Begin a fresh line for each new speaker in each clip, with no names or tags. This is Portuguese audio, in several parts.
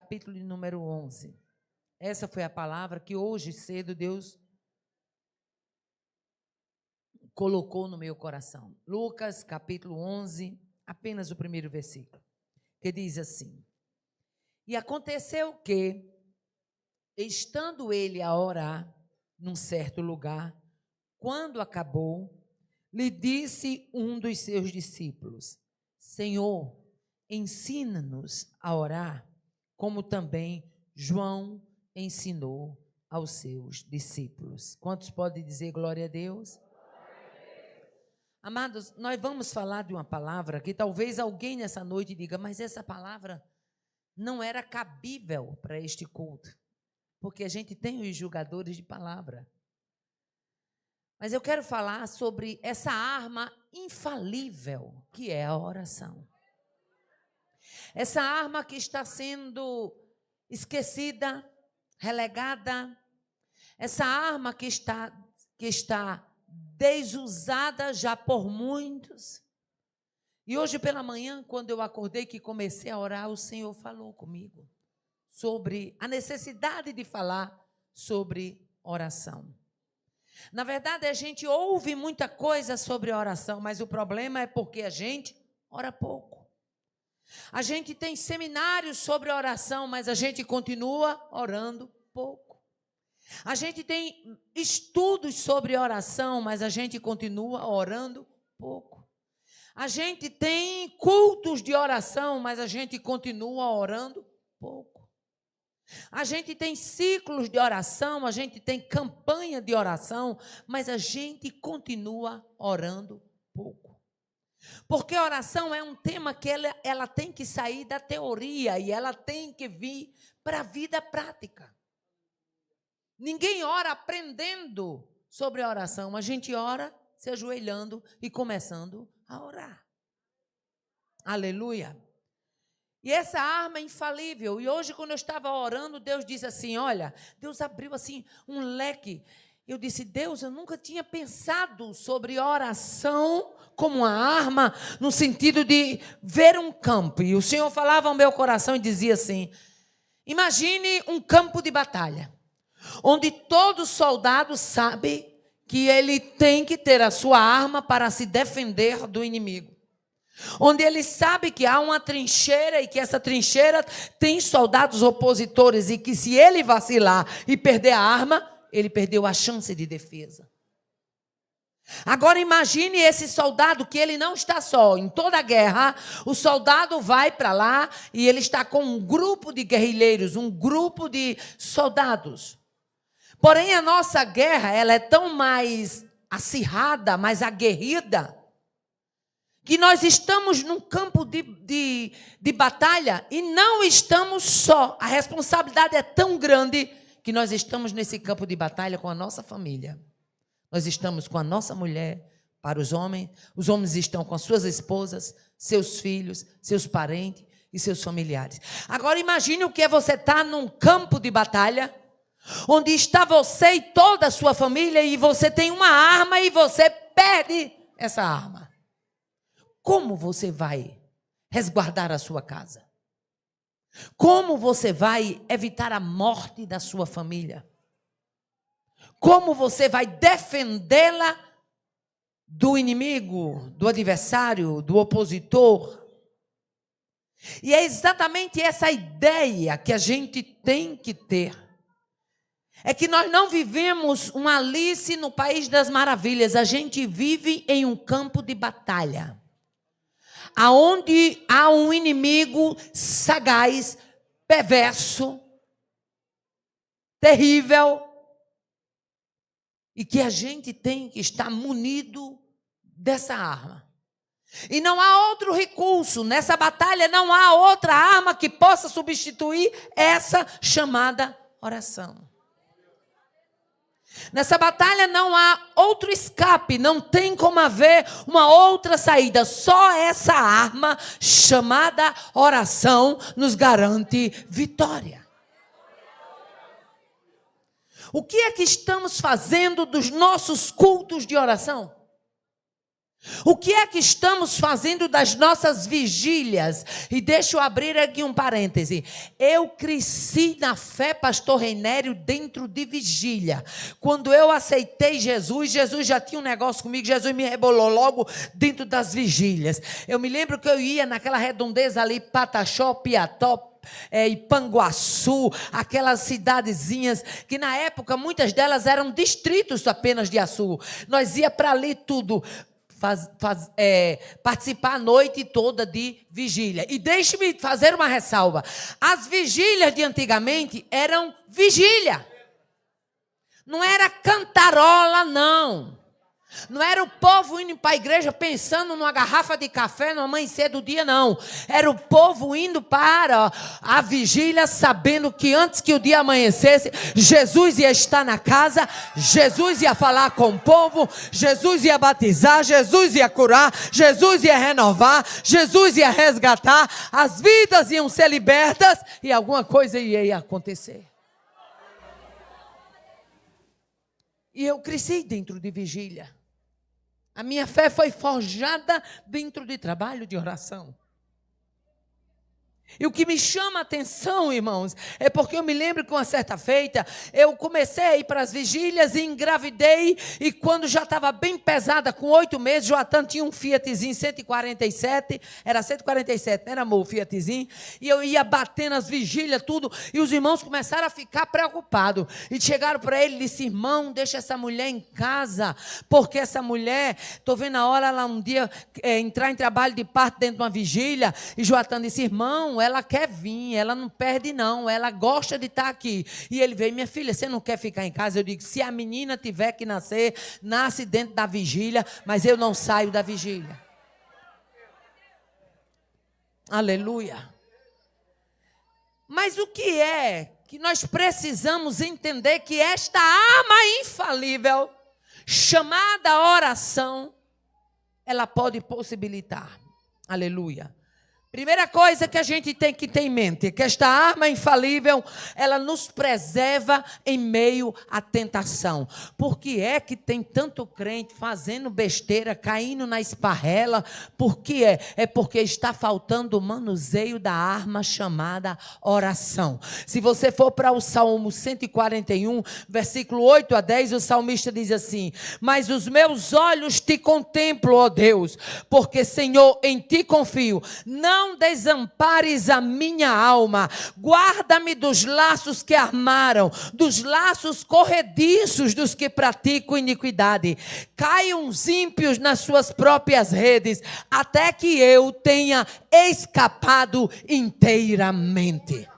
capítulo de número 11. Essa foi a palavra que hoje cedo Deus colocou no meu coração. Lucas, capítulo 11, apenas o primeiro versículo, que diz assim: E aconteceu que, estando ele a orar num certo lugar, quando acabou, lhe disse um dos seus discípulos: Senhor, ensina-nos a orar, como também João ensinou aos seus discípulos. Quantos podem dizer glória a Deus? Amados, nós vamos falar de uma palavra que talvez alguém nessa noite diga, mas essa palavra não era cabível para este culto, porque a gente tem os julgadores de palavra. Mas eu quero falar sobre essa arma infalível que é a oração. Essa arma que está sendo esquecida, relegada, essa arma que está desusada já por muitos. E hoje pela manhã, quando eu acordei que comecei a orar, o Senhor falou comigo sobre a necessidade de falar sobre oração. Na verdade, a gente ouve muita coisa sobre oração, mas o problema é porque a gente ora pouco. A gente tem seminários sobre oração, mas a gente continua orando pouco. A gente tem estudos sobre oração, mas a gente continua orando pouco. A gente tem cultos de oração, mas a gente continua orando pouco. A gente tem ciclos de oração, a gente tem campanha de oração, mas a gente continua orando pouco. Porque a oração é um tema que ela tem que sair da teoria e ela tem que vir para a vida prática. Ninguém ora aprendendo sobre a oração, a gente ora se ajoelhando e começando a orar. Aleluia. E essa arma é infalível. E hoje, quando eu estava orando, Deus disse assim, olha, Deus abriu assim um leque. Eu disse, Deus, eu nunca tinha pensado sobre oração como uma arma, no sentido de ver um campo. E o Senhor falava ao meu coração e dizia assim, imagine um campo de batalha, onde todo soldado sabe que ele tem que ter a sua arma para se defender do inimigo. Onde ele sabe que há uma trincheira e que essa trincheira tem soldados opositores e que se ele vacilar e perder a arma, ele perdeu a chance de defesa. Agora imagine esse soldado que ele não está só. Em toda a guerra, o soldado vai para lá e ele está com um grupo de guerrilheiros, um grupo de soldados. Porém, a nossa guerra ela é tão mais acirrada, mais aguerrida, que nós estamos num campo de batalha e não estamos só. A responsabilidade é tão grande que nós estamos nesse campo de batalha com a nossa família. Nós estamos com a nossa mulher, para os homens estão com as suas esposas, seus filhos, seus parentes e seus familiares. Agora imagine o que é você estar num campo de batalha, onde está você e toda a sua família e você tem uma arma e você perde essa arma. Como você vai resguardar a sua casa? Como você vai evitar a morte da sua família? Como você vai defendê-la do inimigo, do adversário, do opositor? E é exatamente essa ideia que a gente tem que ter. É que nós não vivemos uma Alice no País das Maravilhas, a gente vive em um campo de batalha, aonde há um inimigo sagaz, perverso, terrível, e que a gente tem que estar munido dessa arma. E não há outro recurso, nessa batalha não há outra arma que possa substituir essa chamada oração. Nessa batalha não há outro escape, não tem como haver uma outra saída. Só essa arma chamada oração nos garante vitória. O que é que estamos fazendo dos nossos cultos de oração? O que é que estamos fazendo das nossas vigílias? E deixa eu abrir aqui um parêntese. Eu cresci na fé, pastor Reinério, dentro de vigília. Quando eu aceitei Jesus, Jesus já tinha um negócio comigo, Jesus me rebolou logo dentro das vigílias. Eu me lembro que eu ia naquela redondeza ali, Pataxó, Piató, Ipanguaçu, aquelas cidadezinhas que na época muitas delas eram distritos apenas de Açu. Nós ia para ali tudo. Participar a noite toda de vigília. E deixe-me fazer uma ressalva. As vigílias de antigamente eram vigília. Não era cantarola, não. Não era o povo indo para a igreja pensando numa garrafa de café no amanhecer do dia, não. Era o povo indo para a vigília sabendo que antes que o dia amanhecesse, Jesus ia estar na casa, Jesus ia falar com o povo, Jesus ia batizar, Jesus ia curar, Jesus ia renovar, Jesus ia resgatar, as vidas iam ser libertas e alguma coisa ia acontecer. E eu cresci dentro de vigília. A minha fé foi forjada dentro de trabalho de oração. E o que me chama a atenção, irmãos, é porque eu me lembro que uma certa feita, eu comecei a ir para as vigílias e engravidei, e quando já estava bem pesada, com 8 meses, Joatan tinha um Fiatzinho 147, era 147, não era amor, o Fiatzinho, e eu ia bater nas vigílias, tudo, e os irmãos começaram a ficar preocupados, e chegaram para ele e disseram: irmão, deixa essa mulher em casa, porque essa mulher, estou vendo a hora ela um dia entrar em trabalho de parto dentro de uma vigília, e Joatan disse: irmão, ela quer vir, ela não perde não, ela gosta de estar aqui. E ele veio: minha filha, você não quer ficar em casa? Eu digo: se a menina tiver que nascer, nasce dentro da vigília, mas eu não saio da vigília. Aleluia. Mas o que é que nós precisamos entender? Que esta arma infalível, chamada oração, ela pode possibilitar. Aleluia. Primeira coisa que a gente tem que ter em mente é que esta arma infalível, ela nos preserva em meio à tentação. Por que é que tem tanto crente fazendo besteira, caindo na esparrela? Por que é? É porque está faltando o manuseio da arma chamada oração. Se você for para o Salmo 141, versículo 8 a 10, o salmista diz assim: mas os meus olhos te contemplam, ó Deus, porque, Senhor, em ti confio. Não desampares a minha alma, guarda-me dos laços que armaram, dos laços corrediços dos que praticam iniquidade. Caiam os ímpios nas suas próprias redes, até que eu tenha escapado inteiramente.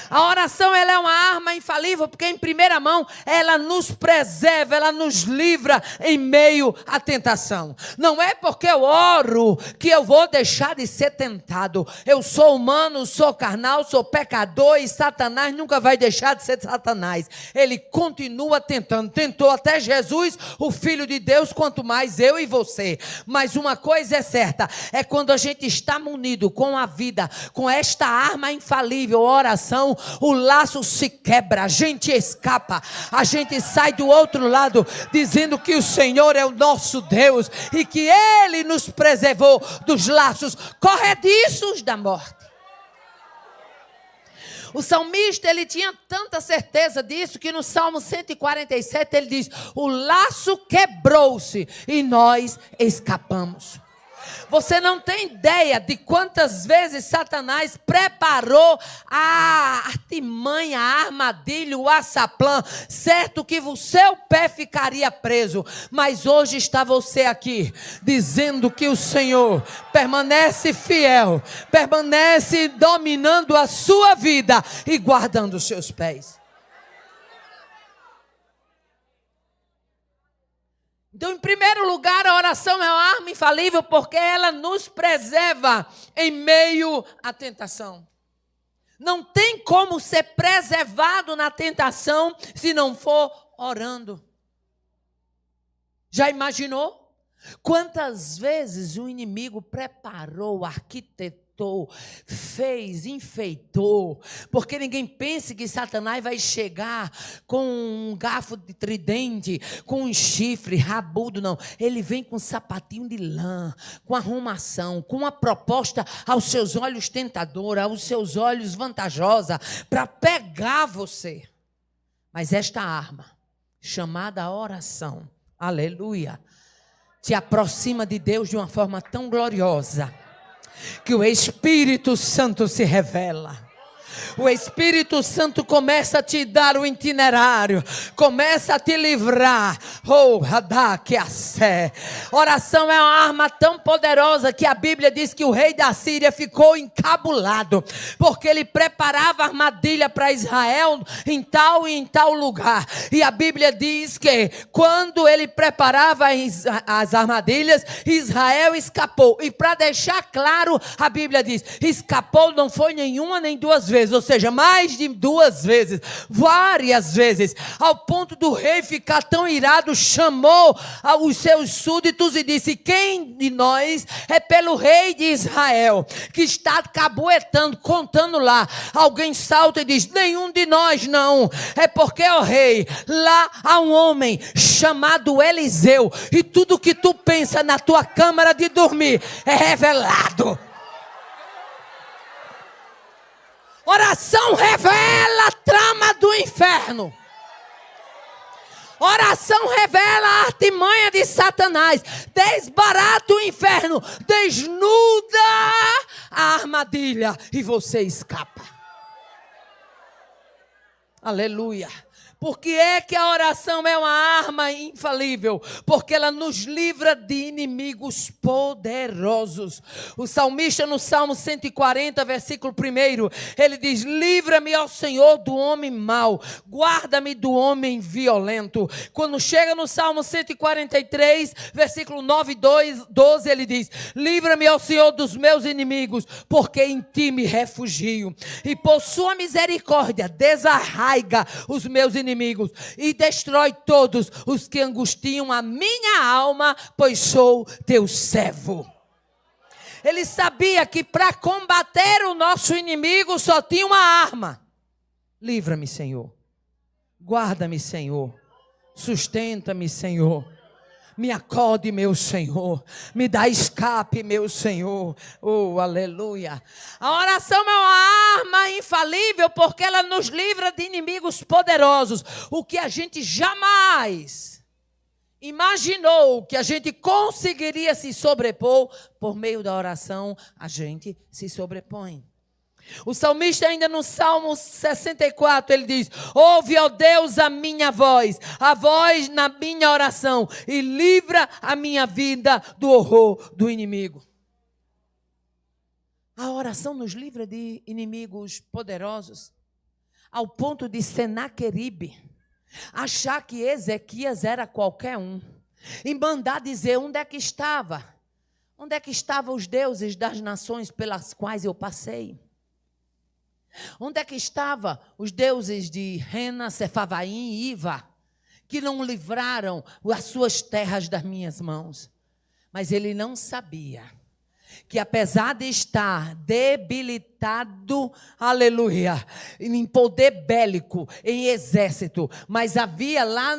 A oração, ela é uma arma infalível, porque em primeira mão ela nos preserva, ela nos livra em meio à tentação. Não é porque eu oro que eu vou deixar de ser tentado. Eu sou humano, sou carnal, sou pecador, e Satanás nunca vai deixar de ser Satanás. Ele continua tentando, tentou até Jesus, o Filho de Deus, quanto mais eu e você. Mas uma coisa é certa, é quando a gente está munido com a vida, com esta arma infalível, a oração, o laço se quebra, a gente escapa, a gente sai do outro lado dizendo que o Senhor é o nosso Deus e que Ele nos preservou dos laços corrediços da morte. O salmista, ele tinha tanta certeza disso que no Salmo 147 ele diz: o laço quebrou-se e nós escapamos. Você não tem ideia de quantas vezes Satanás preparou a artimanha, a armadilha, o açaplã, certo que o seu pé ficaria preso. Mas hoje está você aqui, dizendo que o Senhor permanece fiel, permanece dominando a sua vida e guardando os seus pés. Então, em primeiro lugar, a oração é uma arma infalível porque ela nos preserva em meio à tentação. Não tem como ser preservado na tentação se não for orando. Já imaginou? Quantas vezes o inimigo preparou, arquitetou botou, fez, enfeitou. Porque ninguém pense que Satanás vai chegar com um garfo de tridente, com um chifre rabudo, não. Ele vem com um sapatinho de lã, com arrumação, com uma proposta aos seus olhos tentadora, aos seus olhos vantajosa, para pegar você. Mas esta arma, chamada oração, aleluia, te aproxima de Deus de uma forma tão gloriosa, que o Espírito Santo se revela. O Espírito Santo começa a te dar o itinerário, começa a te livrar. Oração é uma arma tão poderosa que a Bíblia diz que o rei da Síria ficou encabulado, porque ele preparava armadilha para Israel em tal e em tal lugar. E a Bíblia diz que quando ele preparava as armadilhas, Israel escapou. E para deixar claro, a Bíblia diz, escapou não foi nenhuma nem duas vezes, ou seja, mais de duas vezes, várias vezes, ao ponto do rei ficar tão irado, chamou os seus súditos e disse, quem de nós é pelo rei de Israel, que está cabuetando, contando lá? Alguém salta e diz, nenhum de nós não, é porque, ó rei, lá há um homem chamado Eliseu, e tudo que tu pensa na tua câmara de dormir é revelado. Oração revela a trama do inferno. Oração revela a artimanha de Satanás. Desbarata o inferno. Desnuda a armadilha. E você escapa. Aleluia. Por que é que a oração é uma arma infalível? Porque ela nos livra de inimigos poderosos. O salmista no Salmo 140, versículo 1, ele diz, livra-me, ó Senhor, do homem mau, guarda-me do homem violento. Quando chega no Salmo 143, versículo 9 e 12, ele diz, livra-me, ó Senhor, dos meus inimigos, porque em ti me refugio. E por sua misericórdia, desarraiga os meus inimigos e destrói todos os que angustiam a minha alma, pois sou teu servo. Ele sabia que para combater o nosso inimigo só tinha uma arma. Livra-me, Senhor. Guarda-me, Senhor. Sustenta-me, Senhor. Me acode, meu Senhor. Me dá escape, meu Senhor. Oh, aleluia. A oração é uma arma infalível porque ela nos livra de inimigos poderosos. O que a gente jamais imaginou que a gente conseguiria se sobrepor, por meio da oração, a gente se sobrepõe. O salmista ainda no Salmo 64, ele diz, ouve, ó Deus, a minha voz, a voz na minha oração, e livra a minha vida do horror do inimigo. A oração nos livra de inimigos poderosos, ao ponto de Senaqueribe achar que Ezequias era qualquer um, e mandar dizer onde é que estavam os deuses das nações pelas quais eu passei. Onde é que estavam os deuses de Rena, Sefavaim e Iva, que não livraram as suas terras das minhas mãos? Mas ele não sabia que apesar de estar debilitado, aleluia, em poder bélico, em exército, mas havia lá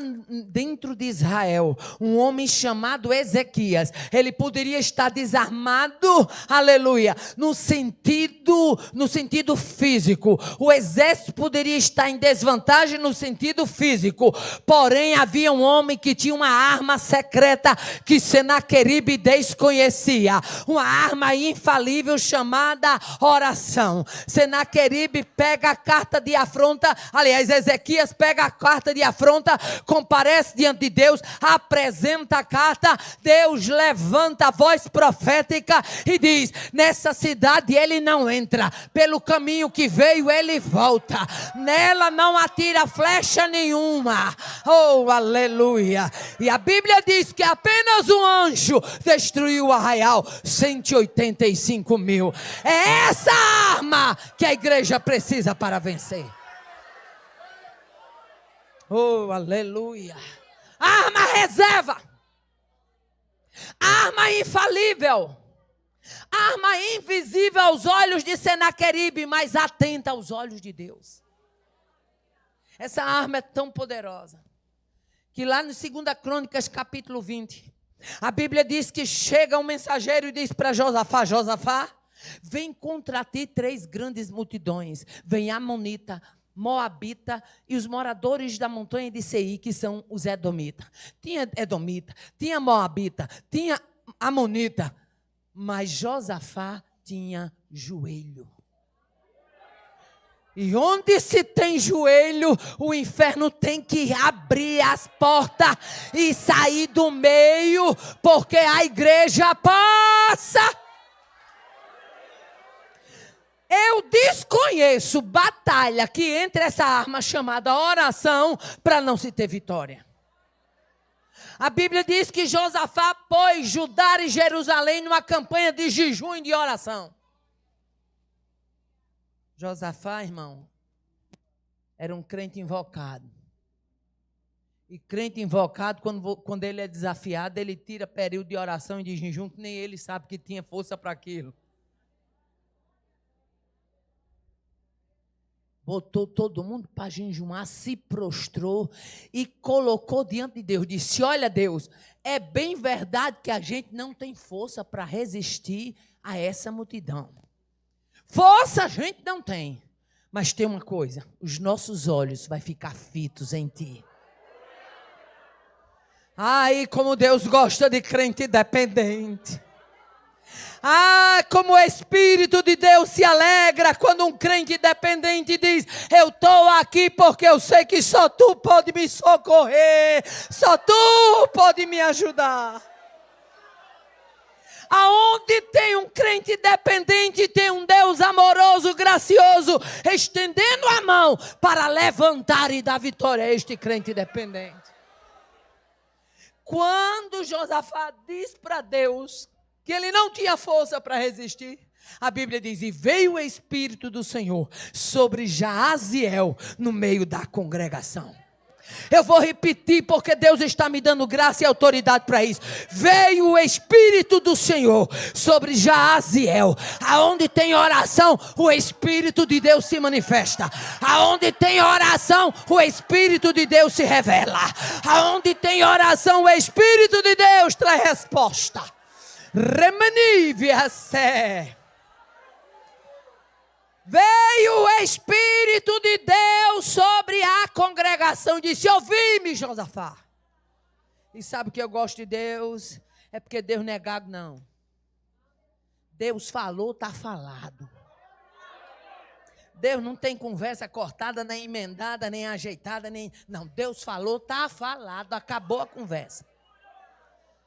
dentro de Israel um homem chamado Ezequias. Ele poderia estar desarmado, aleluia, no sentido físico. O exército poderia estar em desvantagem no sentido físico, porém havia um homem que tinha uma arma secreta que Senaqueribe desconhecia, uma arma infalível chamada oração. Senaqueribe pega a carta de afronta, aliás, Ezequias pega a carta de afronta, comparece diante de Deus, apresenta a carta, Deus levanta a voz profética e diz, nessa cidade ele não entra, pelo caminho que veio ele volta, nela não atira flecha nenhuma. Oh, aleluia. E a Bíblia diz que apenas um anjo destruiu o arraial, 185 mil. É essa arma que a igreja precisa para vencer. Oh, aleluia. Arma reserva. Arma infalível. Arma invisível aos olhos de Senaqueribe, mas atenta aos olhos de Deus. Essa arma é tão poderosa que lá no 2 Crônicas, capítulo 20, a Bíblia diz que chega um mensageiro e diz para Josafá: Josafá, vem contra ti 3 grandes multidões. Vem Amonita, Moabita e os moradores da montanha de Seir, que são os Edomita. Tinha Edomita, tinha Moabita, tinha Amonita, mas Josafá tinha joelho. E onde se tem joelho, o inferno tem que abrir as portas e sair do meio, porque a igreja passa. Eu desconheço batalha que entre essa arma chamada oração para não se ter vitória. A Bíblia diz que Josafá pôs Judá e Jerusalém numa campanha de jejum e de oração. Josafá, irmão, era um crente invocado. E crente invocado, quando ele é desafiado, ele tira período de oração e de jejum, que nem ele sabe que tinha força para aquilo. Botou todo mundo para jejumar, se prostrou e colocou diante de Deus. Disse: olha, Deus, é bem verdade que a gente não tem força para resistir a essa multidão. Força a gente não tem. Mas tem uma coisa: os nossos olhos vão ficar fitos em ti. Ai, como Deus gosta de crente dependente. Ah, como o Espírito de Deus se alegra quando um crente dependente diz: eu estou aqui porque eu sei que só tu pode me socorrer, só tu pode me ajudar. Aonde tem um crente dependente, tem um Deus amoroso, gracioso, estendendo a mão para levantar e dar vitória a este crente dependente. Quando Josafá diz para Deus que ele não tinha força para resistir, a Bíblia diz: e veio o Espírito do Senhor sobre Jaaziel no meio da congregação. Eu vou repetir porque Deus está me dando graça e autoridade para isso. Veio o Espírito do Senhor sobre Jaaziel. Aonde tem oração, o Espírito de Deus se manifesta. Aonde tem oração, o Espírito de Deus se revela. Aonde tem oração, o Espírito de Deus traz resposta. Remanive-se. Veio o Espírito de Deus sobre a congregação e disse: ouvi-me, Josafá. E sabe que eu gosto de Deus? É porque Deus não é gago, não. Deus falou, está falado. Deus não tem conversa cortada, nem emendada, nem ajeitada, nem... Não, Deus falou, está falado, acabou a conversa.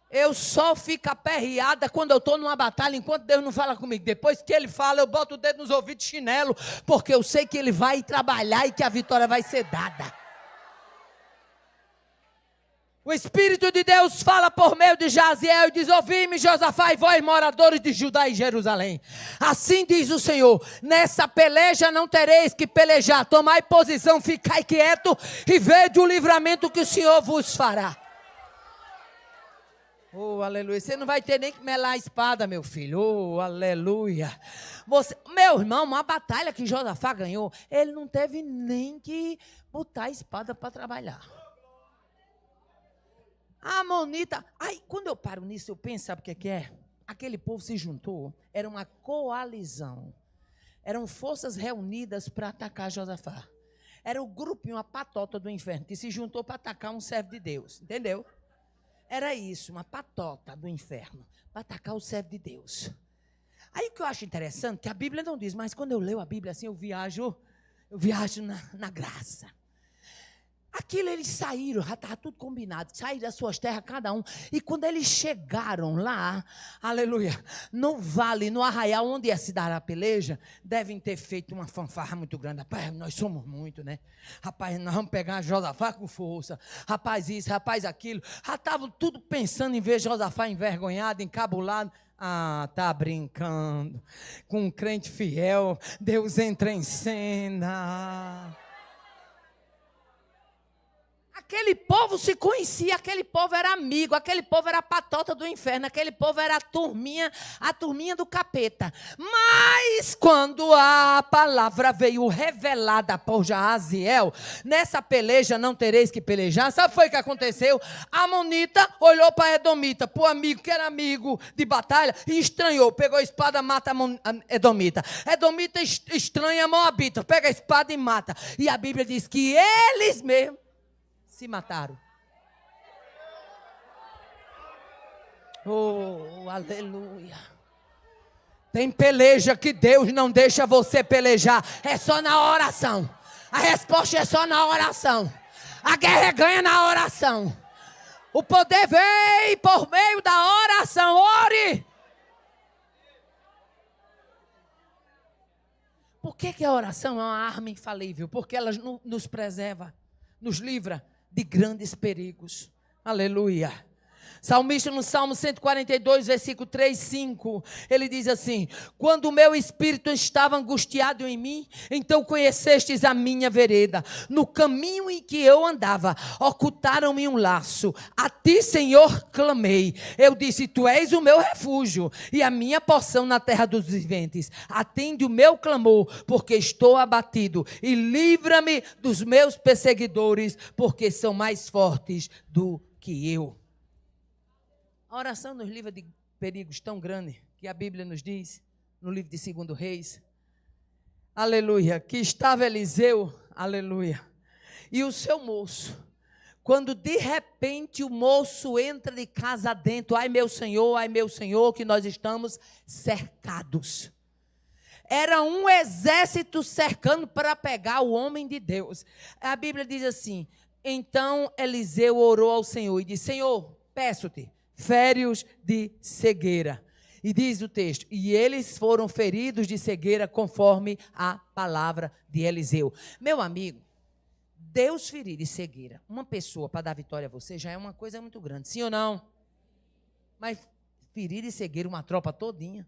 Eu só fico aperreada quando eu estou numa batalha, enquanto Deus não fala comigo. Depois que Ele fala, eu boto o dedo nos ouvidos de chinelo, porque eu sei que Ele vai trabalhar e que a vitória vai ser dada. O Espírito de Deus fala por meio de Jaaziel e diz: ouvi-me, Josafá, e vós, moradores de Judá e Jerusalém. Assim diz o Senhor: nessa peleja não tereis que pelejar. Tomai posição, ficai quieto e vede o livramento que o Senhor vos fará. Oh, aleluia. Você não vai ter nem que melar a espada, meu filho. Oh, aleluia. Meu irmão, uma batalha que Josafá ganhou, ele não teve nem que botar a espada para trabalhar. A Amonita. Aí, quando eu paro nisso, eu penso, sabe o que é? Aquele povo se juntou, era uma coalizão. Eram forças reunidas para atacar Josafá. Era o grupinho, uma patota do inferno, que se juntou para atacar um servo de Deus. Entendeu? Era isso, uma patota do inferno, para atacar o servo de Deus. Aí o que eu acho interessante, que a Bíblia não diz, mas quando eu leio a Bíblia assim, eu viajo na graça. Aquilo eles saíram, já estava tudo combinado, saíram das suas terras cada um. E quando eles chegaram lá, aleluia, no vale, no arraial onde ia se dar a peleja, devem ter feito uma fanfarra muito grande. Rapaz, nós somos muito, né? Rapaz, nós vamos pegar Josafá com força. Rapaz isso, rapaz aquilo. Já estavam tudo pensando em ver Josafá envergonhado, encabulado. Ah, tá brincando. Com um crente fiel, Deus entra em cena. Aquele povo se conhecia, aquele povo era amigo, aquele povo era a patota do inferno, aquele povo era a turminha do capeta. Mas quando a palavra veio revelada por Jaziel, nessa peleja não tereis que pelejar, sabe o que foi que aconteceu? A Amonita olhou para a Edomita, para o amigo que era amigo de batalha, e estranhou, pegou a espada, mata a Edomita. Edomita estranha a Moabita, pega a espada e mata. E a Bíblia diz que eles mesmos se mataram. Oh, aleluia. Tem peleja que Deus não deixa você pelejar. É só na oração. A resposta é só na oração. A guerra é ganha na oração. O poder vem por meio da oração. Ore. Por que a oração é uma arma infalível? Porque ela nos preserva, nos livra de grandes perigos. Aleluia. Salmista no Salmo 142, versículo 3, 5, ele diz assim: quando o meu espírito estava angustiado em mim, então conhecestes a minha vereda. No caminho em que eu andava, ocultaram-me um laço. A ti, Senhor, clamei. Eu disse: tu és o meu refúgio e a minha porção na terra dos viventes. Atende o meu clamor, porque estou abatido, e livra-me dos meus perseguidores, porque são mais fortes do que eu. A oração nos livra de perigos tão grandes que a Bíblia nos diz, no livro de 2 Reis, aleluia, que estava Eliseu, aleluia, e o seu moço, quando de repente o moço entra de casa dentro, ai meu Senhor, que nós estamos cercados. Era um exército cercando para pegar o homem de Deus. A Bíblia diz assim: então Eliseu orou ao Senhor e disse: Senhor, peço-te, fere-os de cegueira. E diz o texto: e eles foram feridos de cegueira conforme a palavra de Eliseu. Meu amigo, Deus ferir de cegueira uma pessoa para dar vitória a você já é uma coisa muito grande, sim ou não? Mas ferir de cegueira uma tropa todinha.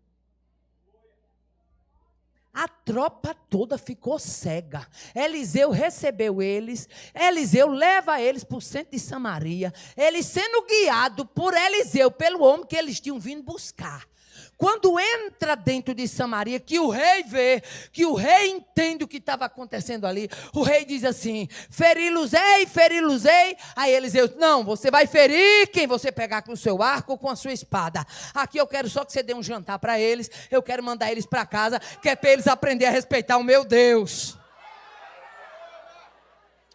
A tropa toda ficou cega. Eliseu recebeu eles. Eliseu leva eles para o centro de Samaria. Eles sendo guiados por Eliseu, pelo homem que eles tinham vindo buscar. Quando entra dentro de Samaria, que o rei vê, que o rei entende o que estava acontecendo ali, o rei diz assim: feri-los-ei, feri-los-ei. Aí Eliseu: não, você vai ferir quem você pegar com o seu arco ou com a sua espada. Aqui eu quero só que você dê um jantar para eles, eu quero mandar eles para casa, que é para eles aprenderem a respeitar o meu Deus.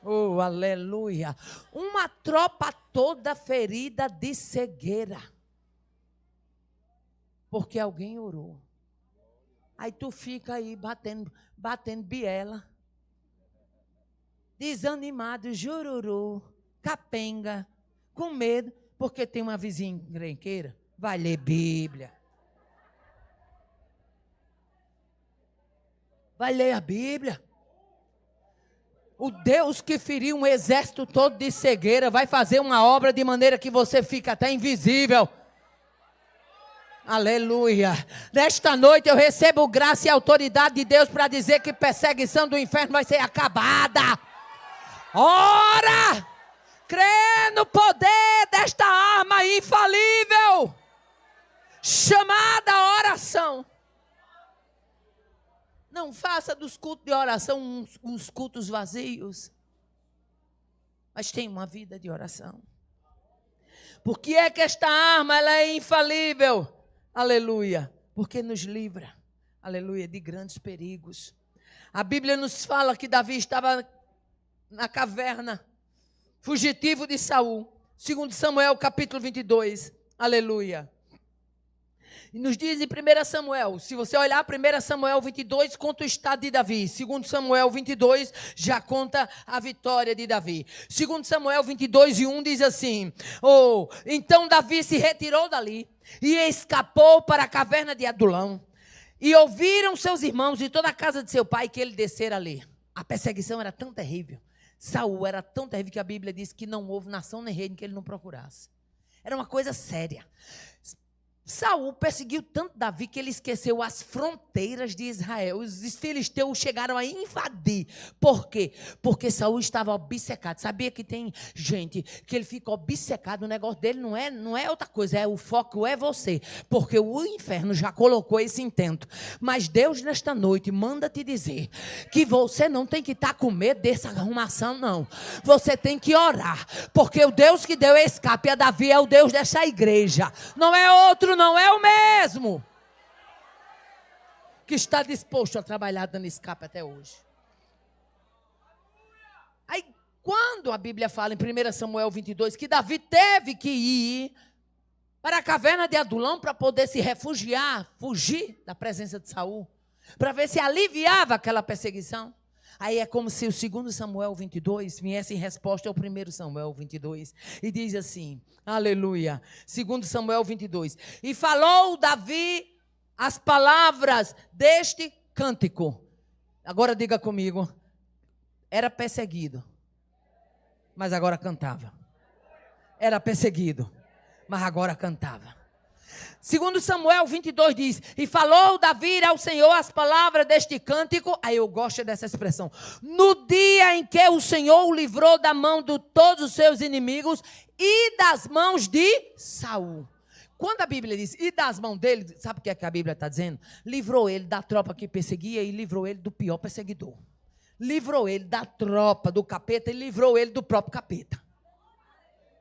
Oh, aleluia. Uma tropa toda ferida de cegueira. Porque alguém orou. Aí tu fica aí batendo biela, desanimado, jururu, capenga, com medo, porque tem uma vizinha encrenqueira. Vai ler Bíblia. Vai ler a Bíblia. O Deus que feriu um exército todo de cegueira vai fazer uma obra de maneira que você fica até invisível. Aleluia. Nesta noite eu recebo graça e autoridade de Deus para dizer que perseguição do inferno vai ser acabada. Ora, crê no poder desta arma infalível, chamada oração. Não faça dos cultos de oração uns cultos vazios, mas tenha uma vida de oração. Por que é que esta arma ela é infalível? Aleluia, porque nos livra, aleluia, de grandes perigos. A Bíblia nos fala que Davi estava na caverna, fugitivo de Saul. 2 Samuel capítulo 22, aleluia. E nos diz em 1 Samuel, se você olhar 1 Samuel 22, conta o estado de Davi. 2 Samuel 22 já conta a vitória de Davi. 2 Samuel 22 e 1 diz assim: então Davi se retirou dali e escapou para a caverna de Adulão. E ouviram seus irmãos e toda a casa de seu pai que ele descera ali. A perseguição era tão terrível. Saul era tão terrível que a Bíblia diz que não houve nação nem reino que ele não procurasse. Era uma coisa séria. Saul perseguiu tanto Davi que ele esqueceu as fronteiras de Israel. Os filisteus chegaram a invadir. Por quê? Porque Saul estava obcecado. Sabia que tem gente que ele fica obcecado, o negócio dele não é outra coisa, o foco é você. Porque o inferno já colocou esse intento. Mas Deus nesta noite manda te dizer que você não tem que estar com medo dessa arrumação, não. Você tem que orar. Porque o Deus que deu escape a Davi é o Deus dessa igreja. Não é outro, não é o mesmo que está disposto a trabalhar dando escape até hoje. Aí, quando a Bíblia fala em 1 Samuel 22 que Davi teve que ir para a caverna de Adulão para poder se refugiar, fugir da presença de Saul, para ver se aliviava aquela perseguição. Aí é como se o 2 Samuel 22 viesse em resposta ao 1 Samuel 22. E diz assim, aleluia, 2 Samuel 22. E falou Davi as palavras deste cântico. Agora diga comigo, era perseguido, mas agora cantava. Era perseguido, mas agora cantava. 2 Samuel 22 diz, e falou Davi ao Senhor as palavras deste cântico, aí eu gosto dessa expressão, no dia em que o Senhor o livrou da mão de todos os seus inimigos e das mãos de Saul. Quando a Bíblia diz, e das mãos dele, sabe o que é que a Bíblia está dizendo? Livrou ele da tropa que perseguia e livrou ele do pior perseguidor. Livrou ele da tropa do capeta e livrou ele do próprio capeta.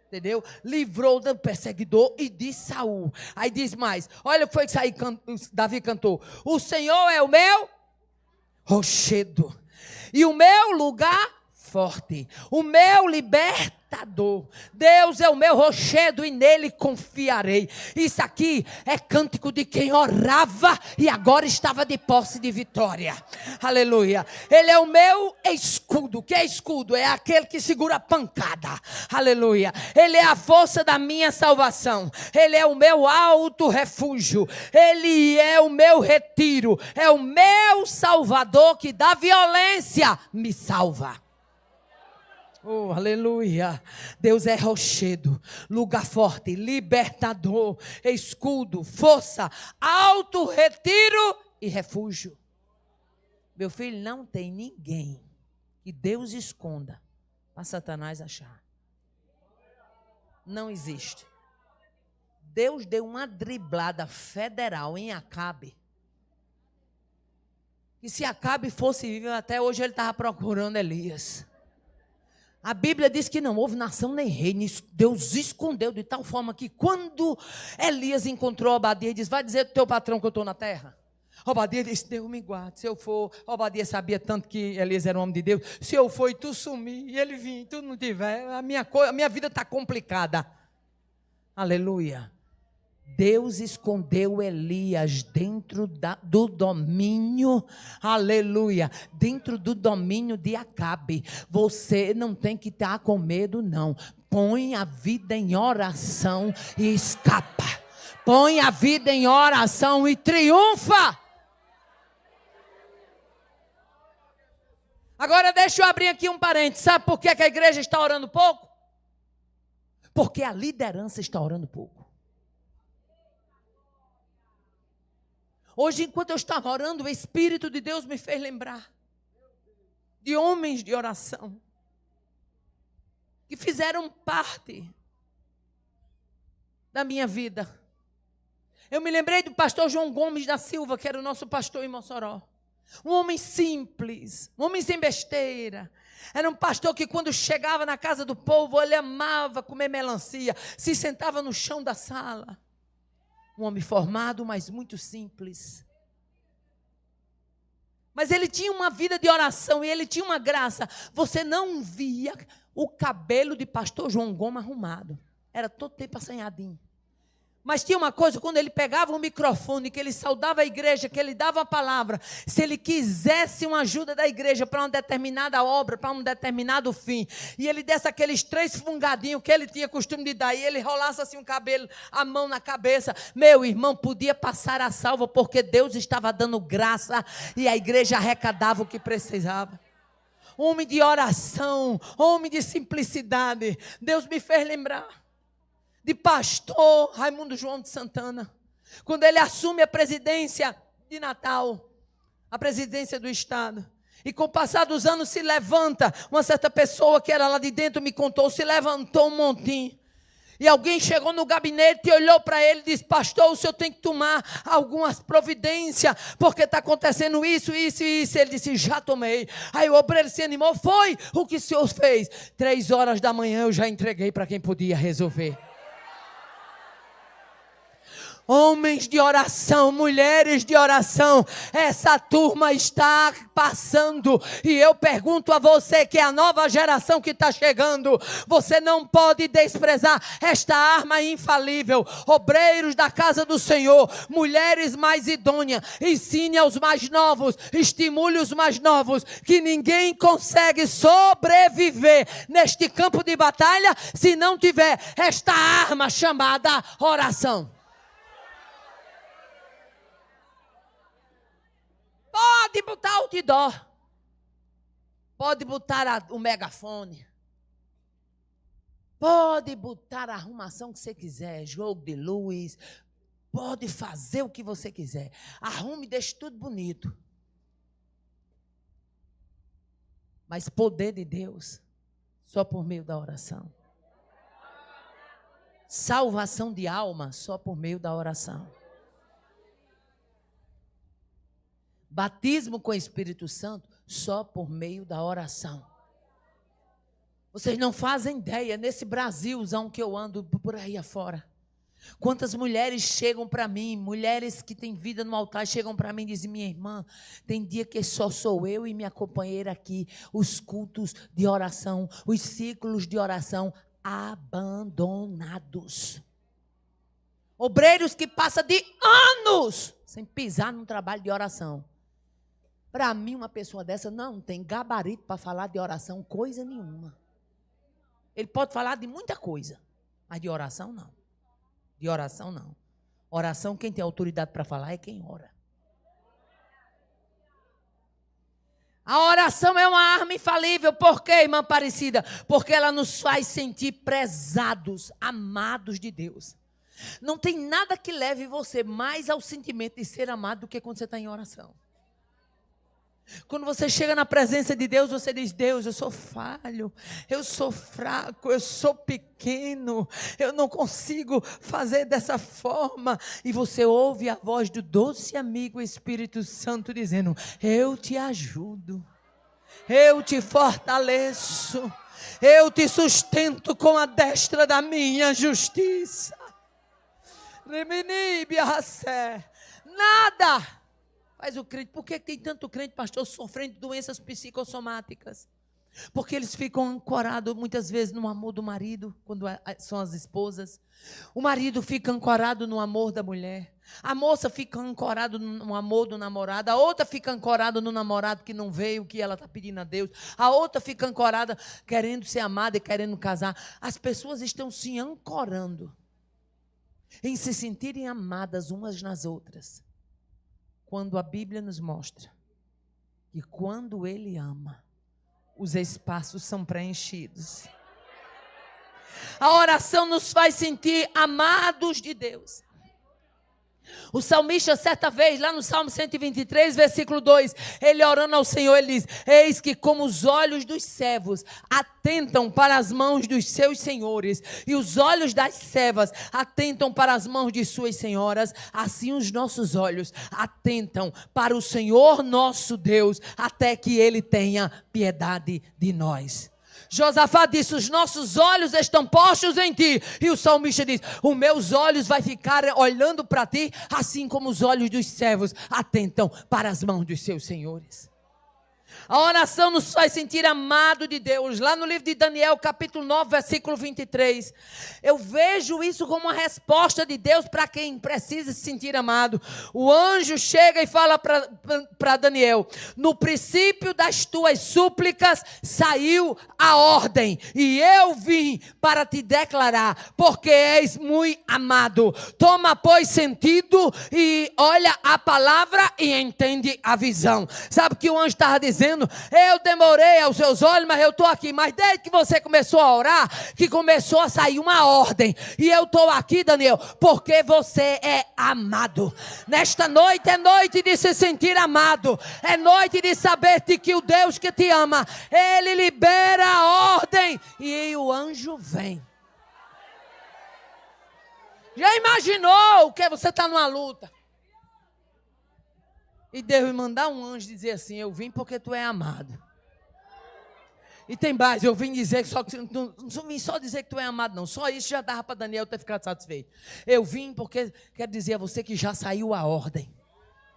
Entendeu? Livrou do perseguidor e de Saul. Aí diz mais, olha o que foi que Davi cantou. O Senhor é o meu rochedo e o meu lugar forte, o meu libertador. Deus é o meu rochedo e nele confiarei. Isso aqui é cântico de quem orava e agora estava de posse de vitória. Aleluia. Ele é o meu escudo. Que é escudo? É aquele que segura a pancada. Aleluia. Ele é a força da minha salvação. Ele é o meu alto refúgio. Ele é o meu retiro. É o meu salvador que da violência me salva. Oh, aleluia. Deus é rochedo, lugar forte, libertador, escudo, força, alto retiro e refúgio. Meu filho, não tem ninguém que Deus esconda para Satanás achar. Não existe. Deus deu uma driblada federal em Acabe. E se Acabe fosse vivo, até hoje ele estava procurando Elias. A Bíblia diz que não houve nação nem rei. Deus escondeu de tal forma que quando Elias encontrou Obadia e disse, vai dizer do teu patrão que eu estou na terra. Obadia disse, Deus me guarde, se eu for. Obadia sabia tanto que Elias era um homem de Deus. Se eu for e tu sumir, e ele vir e tu não tiver, a minha vida está complicada. Aleluia. Deus escondeu Elias dentro do domínio, aleluia, dentro do domínio de Acabe. Você não tem que estar com medo, não. Põe a vida em oração e escapa. Põe a vida em oração e triunfa. Agora deixa eu abrir aqui um parênteses. Sabe por que a igreja está orando pouco? Porque a liderança está orando pouco. Hoje, enquanto eu estava orando, o Espírito de Deus me fez lembrar de homens de oração que fizeram parte da minha vida. Eu me lembrei do pastor João Gomes da Silva, que era o nosso pastor em Mossoró. Um homem simples, um homem sem besteira. Era um pastor que quando chegava na casa do povo, ele amava comer melancia, se sentava no chão da sala. Um homem formado, mas muito simples. Mas ele tinha uma vida de oração e ele tinha uma graça. Você não via o cabelo de pastor João Gomes arrumado. Era todo tempo assanhadinho. Mas tinha uma coisa, quando ele pegava o microfone, que ele saudava a igreja, que ele dava a palavra, se ele quisesse uma ajuda da igreja para uma determinada obra, para um determinado fim, e ele desse aqueles 3 fungadinhos que ele tinha costume de dar, e ele rolasse assim um cabelo, a mão na cabeça, meu irmão, podia passar a salva, porque Deus estava dando graça, e a igreja arrecadava o que precisava. Homem de oração, homem de simplicidade. Deus me fez lembrar de pastor Raimundo João de Santana. Quando ele assume a presidência de Natal, a presidência do Estado, e com o passar dos anos se levanta, uma certa pessoa que era lá de dentro me contou, se levantou um montinho. E alguém chegou no gabinete e olhou para ele e disse: pastor, o senhor tem que tomar algumas providências, porque está acontecendo isso, isso e isso. Ele disse: já tomei. Aí o obreiro se animou: foi o que o senhor fez? 3 horas da manhã eu já entreguei para quem podia resolver. Homens de oração, mulheres de oração, essa turma está passando. E eu pergunto a você, que é a nova geração que está chegando, você não pode desprezar esta arma infalível. Obreiros da casa do Senhor, mulheres mais idôneas, ensine aos mais novos, estimule os mais novos, que ninguém consegue sobreviver neste campo de batalha se não tiver esta arma chamada oração. Pode botar outdoor, pode botar o megafone, pode botar a arrumação que você quiser, jogo de luz, pode fazer o que você quiser. Arrume e deixe tudo bonito. Mas poder de Deus, só por meio da oração. Salvação de alma, só por meio da oração. Batismo com o Espírito Santo, só por meio da oração. Vocês não fazem ideia, nesse Brasilzão que eu ando por aí afora, quantas mulheres chegam para mim, mulheres que têm vida no altar, chegam para mim e dizem: minha irmã, tem dia que só sou eu e minha companheira aqui, os cultos de oração, os ciclos de oração abandonados. Obreiros que passam de anos sem pisar num trabalho de oração. Para mim, uma pessoa dessa não tem gabarito para falar de oração, coisa nenhuma. Ele pode falar de muita coisa, mas de oração não. De oração não. Oração, quem tem autoridade para falar é quem ora. A oração é uma arma infalível. Por quê, irmã Aparecida? Porque ela nos faz sentir prezados, amados de Deus. Não tem nada que leve você mais ao sentimento de ser amado do que quando você está em oração. Quando você chega na presença de Deus, você diz: Deus, eu sou falho, eu sou fraco, eu sou pequeno, eu não consigo fazer dessa forma. E você ouve a voz do doce amigo Espírito Santo dizendo: eu te ajudo, eu te fortaleço, eu te sustento com a destra da minha justiça. Nada faz o crente. Por que tem tanto crente, pastor, sofrendo de doenças psicossomáticas? Porque eles ficam ancorados muitas vezes no amor do marido, quando são as esposas. O marido fica ancorado no amor da mulher. A moça fica ancorada no amor do namorado. A outra fica ancorada no namorado que não veio, que ela está pedindo a Deus. A outra fica ancorada querendo ser amada e querendo casar. As pessoas estão se ancorando em se sentirem amadas umas nas outras, quando a Bíblia nos mostra que quando Ele ama, os espaços são preenchidos. A oração nos faz sentir amados de Deus. O salmista, certa vez, lá no Salmo 123, versículo 2, ele orando ao Senhor, ele diz: eis que como os olhos dos servos atentam para as mãos dos seus senhores, e os olhos das servas atentam para as mãos de suas senhoras, assim os nossos olhos atentam para o Senhor nosso Deus, até que Ele tenha piedade de nós. Josafá disse: os nossos olhos estão postos em ti. E o salmista diz: os meus olhos vai ficar olhando para ti, assim como os olhos dos servos atentam para as mãos dos seus senhores. A oração nos faz sentir amado de Deus. Lá no livro de Daniel, capítulo 9, versículo 23. Eu vejo isso como uma resposta de Deus para quem precisa se sentir amado. O anjo chega e fala para Daniel: no princípio das tuas súplicas saiu a ordem, e eu vim para te declarar, porque és muito amado. Toma, pois, sentido e olha a palavra e entende a visão. Sabe o que o anjo estava dizendo? dizendo, eu demorei aos seus olhos, mas eu estou aqui. Mas desde que você começou a orar, que começou a sair uma ordem. E eu estou aqui, Daniel, porque você é amado. Nesta noite é noite de se sentir amado. É noite de saber que o Deus que te ama, Ele libera a ordem e o anjo vem. Já imaginou o que você está numa luta? E Deus me mandar um anjo dizer assim, eu vim porque tu é amado. E tem mais, eu vim dizer não vim só dizer que tu é amado, não. Só isso já dava para Daniel ter ficado satisfeito. Eu vim porque quero dizer a você que já saiu a ordem.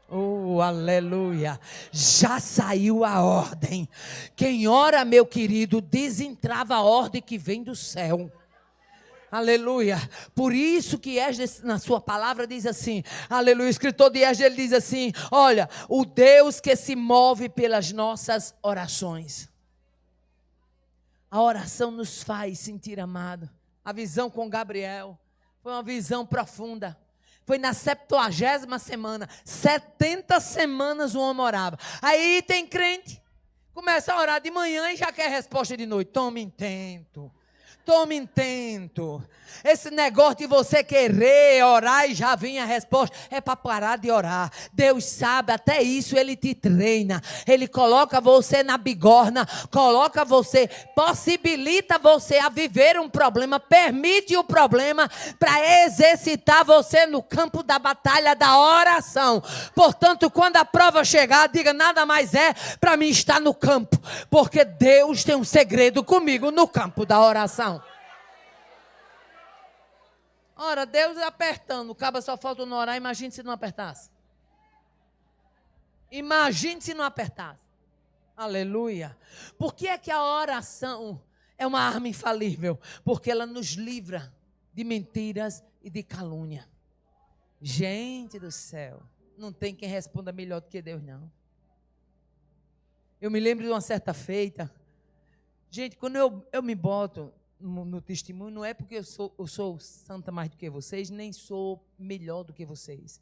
Oh, aleluia. Já saiu a ordem. Quem ora, meu querido, desentrava a ordem que vem do céu. Aleluia. Por isso que Esdras, na sua palavra, diz assim, aleluia, o escritor de Esdras, ele diz assim, olha, o Deus que se move pelas nossas orações. A oração nos faz sentir amado. A visão com Gabriel foi uma visão profunda. Foi na 70ª semana, 70 semanas o homem orava. Aí tem crente, começa a orar de manhã e já quer resposta de noite. Tome intento. Tome intento. Esse negócio de você querer orar e já vem a resposta, é para parar de orar. Deus sabe, até isso Ele te treina. Ele coloca você na bigorna, coloca você, possibilita você a viver um problema, permite o problema para exercitar você no campo da batalha da oração. Portanto, quando a prova chegar, diga, nada mais é para mim estar no campo, porque Deus tem um segredo comigo no campo da oração. Ora, Deus apertando, o cabo só falta não orar, imagine se não apertasse. Imagine se não apertasse. Aleluia. Por que é que a oração é uma arma infalível? Porque ela nos livra de mentiras e de calúnia. Gente do céu, não tem quem responda melhor do que Deus, não. Eu me lembro de uma certa feita. Gente, quando eu me boto no testemunho, não é porque eu sou santa mais do que vocês, nem sou melhor do que vocês.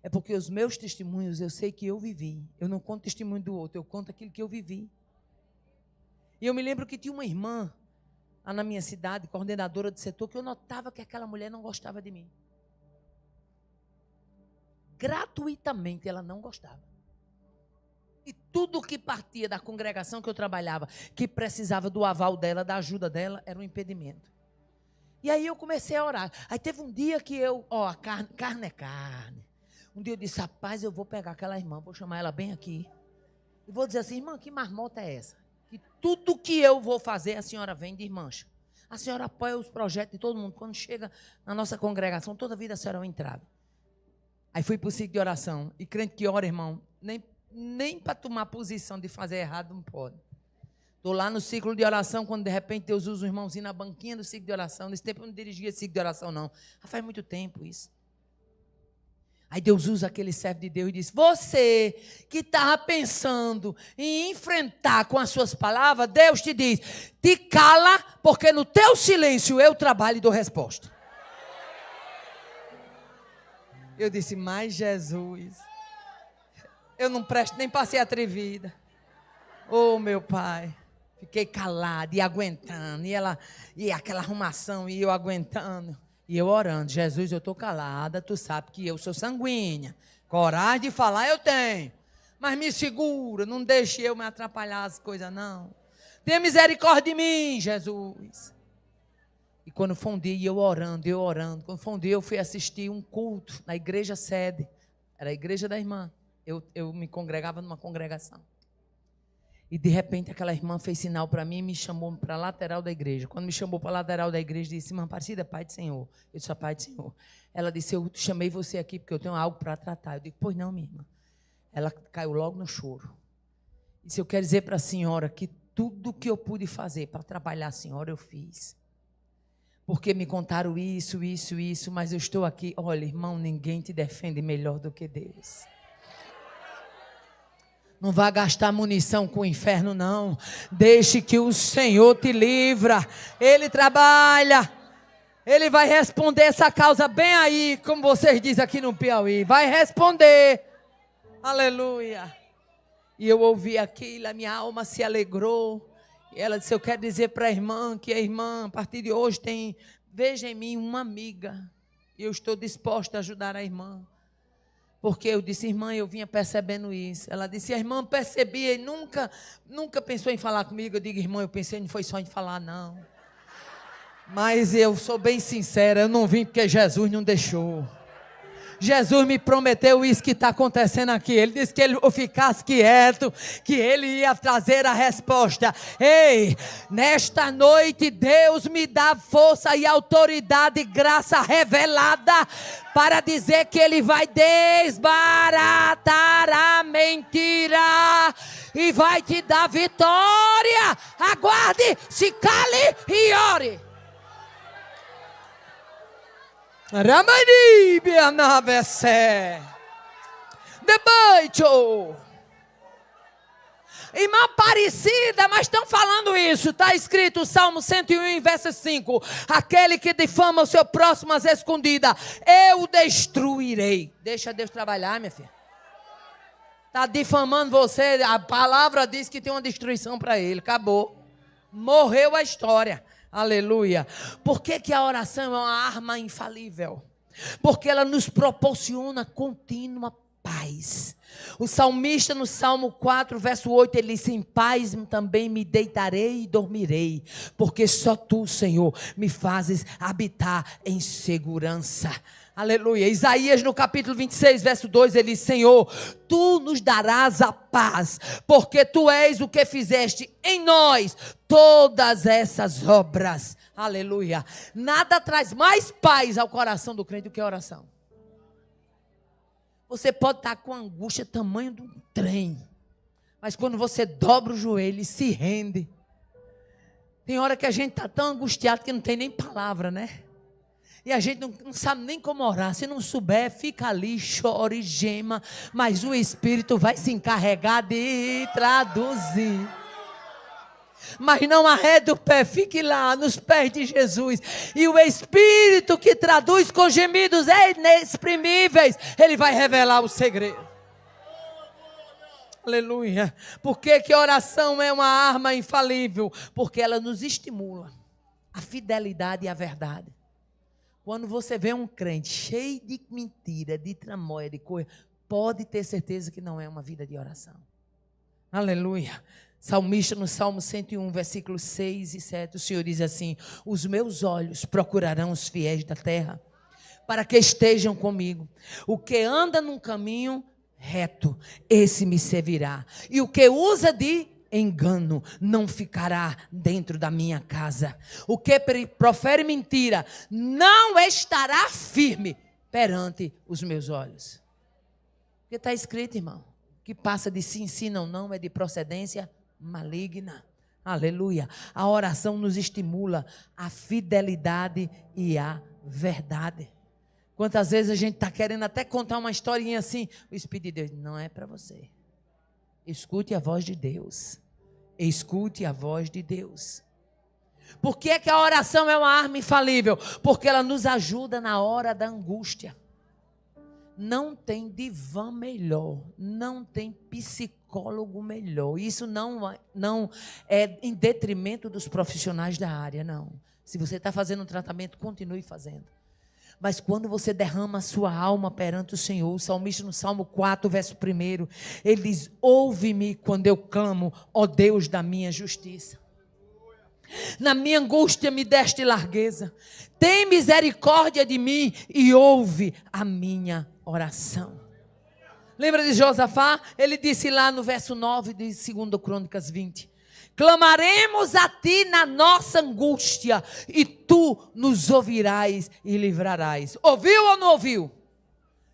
É porque os meus testemunhos, eu sei que eu vivi. Eu não conto testemunho do outro, eu conto aquilo que eu vivi. E eu me lembro que tinha uma irmã lá na minha cidade, coordenadora de setor, que eu notava que aquela mulher não gostava de mim. Gratuitamente ela não gostava. E tudo que partia da congregação que eu trabalhava, que precisava do aval dela, da ajuda dela, era um impedimento. E aí eu comecei a orar. Aí teve um dia que a carne é carne. Um dia eu disse, rapaz, eu vou pegar aquela irmã, vou chamar ela bem aqui. E vou dizer assim, irmã, que marmota é essa? Que tudo que eu vou fazer, a senhora vem de irmãs. A senhora apoia os projetos de todo mundo. Quando chega na nossa congregação, toda vida a senhora é uma entrada. Aí fui para o ciclo de oração. E crente que ora, irmão, nem para tomar posição de fazer errado não pode. Estou lá no ciclo de oração, quando de repente Deus usa um irmãozinho na banquinha do ciclo de oração. Nesse tempo eu não dirigia ciclo de oração, não. Já faz muito tempo isso. Aí Deus usa aquele servo de Deus e diz, você que estava pensando em enfrentar com as suas palavras, Deus te diz, te cala, porque no teu silêncio eu trabalho e dou resposta. Eu disse, mas Jesus, eu não presto nem para ser atrevida. Oh, meu Pai. Fiquei calado e aguentando. E aquela arrumação, e eu aguentando. E eu orando. Jesus, eu estou calada. Tu sabe que eu sou sanguínea. Coragem de falar eu tenho. Mas me segura. Não deixe eu me atrapalhar as coisas, não. Tenha misericórdia de mim, Jesus. E quando foi um dia, eu orando. Quando foi um dia, eu fui assistir um culto na igreja sede. Era a igreja da irmã. Eu me congregava numa congregação. E de repente aquela irmã fez sinal para mim e me chamou para a lateral da igreja. Quando me chamou para a lateral da igreja, disse, irmã Aparecida, Pai do Senhor. Eu disse, Pai do Senhor. Ela disse, eu chamei você aqui porque eu tenho algo para tratar. Eu digo, pois não, minha irmã. Ela caiu logo no choro. Disse, eu quero dizer para a senhora que tudo que eu pude fazer para trabalhar a senhora, eu fiz. Porque me contaram isso, mas eu estou aqui. Olha, irmão, ninguém te defende melhor do que Deus. Não vá gastar munição com o inferno, não. Deixe que o Senhor te livra. Ele trabalha. Ele vai responder essa causa bem aí, como vocês dizem aqui no Piauí. Vai responder. Aleluia. E eu ouvi aquilo, a minha alma se alegrou. E ela disse, eu quero dizer para a irmã que a irmã, a partir de hoje, veja em mim uma amiga. E eu estou disposta a ajudar a irmã. Porque eu disse, irmã, eu vinha percebendo isso. Ela disse, a irmã percebia e nunca pensou em falar comigo. Eu digo, irmã, eu pensei, não foi só em falar, não. Mas eu sou bem sincera, eu não vim porque Jesus não deixou. Jesus me prometeu isso que está acontecendo aqui. Ele disse que eu ficasse quieto, que Ele ia trazer a resposta. Ei, nesta noite Deus me dá força e autoridade e graça revelada para dizer que Ele vai desbaratar a mentira e vai te dar vitória. Aguarde, se cale e ore. Ramani Bianavese Debaixo. Irmã Aparecida, mas estão falando isso. Está escrito Salmo 101, verso 5. Aquele que difama o seu próximo às escondidas, eu destruirei. Deixa Deus trabalhar, minha filha. Está difamando você. A palavra diz que tem uma destruição para ele. Acabou. Morreu a história. Aleluia. Por que a oração é uma arma infalível? Porque ela nos proporciona contínua paz. O salmista no Salmo 4, verso 8, ele diz, em paz também me deitarei e dormirei, porque só tu, Senhor, me fazes habitar em segurança. Aleluia. Isaías no capítulo 26, verso 2, ele diz, Senhor, tu nos darás a paz, porque tu és o que fizeste em nós todas essas obras. Aleluia. Nada traz mais paz ao coração do crente do que a oração. Você pode estar com angústia tamanho de um trem, mas quando você dobra o joelho e se rende, tem hora que a gente está tão angustiado que não tem nem palavra, né? E a gente não sabe nem como orar. Se não souber, fica ali, chora e gema. Mas o Espírito vai se encarregar de traduzir. Mas não arrede o pé, fique lá nos pés de Jesus. E o Espírito que traduz com gemidos inexprimíveis, Ele vai revelar o segredo. Aleluia. Por que a oração é uma arma infalível? Porque ela nos estimula a fidelidade e a verdade. Quando você vê um crente cheio de mentira, de tramóia, de coisa, pode ter certeza que não é uma vida de oração. Aleluia. Salmista no Salmo 101, versículos 6 e 7, o Senhor diz assim, os meus olhos procurarão os fiéis da terra, para que estejam comigo. O que anda num caminho reto, esse me servirá. E o que usa de engano não ficará dentro da minha casa. O que profere mentira não estará firme perante os meus olhos. Porque está escrito, irmão, que passa de sim, sim, não, não, é de procedência maligna. Aleluia. A oração nos estimula a fidelidade e a verdade. Quantas vezes a gente está querendo até contar uma historinha assim, o Espírito de Deus, não é para você. Escute a voz de Deus. Escute a voz de Deus. Por que a oração é uma arma infalível? Porque ela nos ajuda na hora da angústia. Não tem divã melhor, não tem psicólogo melhor. Isso não é em detrimento dos profissionais da área, não. Se você está fazendo um tratamento, continue fazendo. Mas quando você derrama a sua alma perante o Senhor, o salmista no Salmo 4, verso 1, ele diz, ouve-me quando eu clamo, ó Deus da minha justiça. Na minha angústia me deste largueza. Tem misericórdia de mim e ouve a minha oração. Lembra de Josafá? Ele disse lá no verso 9 de 2 Crônicas 20. Clamaremos a ti na nossa angústia e tu nos ouvirás e livrarás. Ouviu ou não ouviu?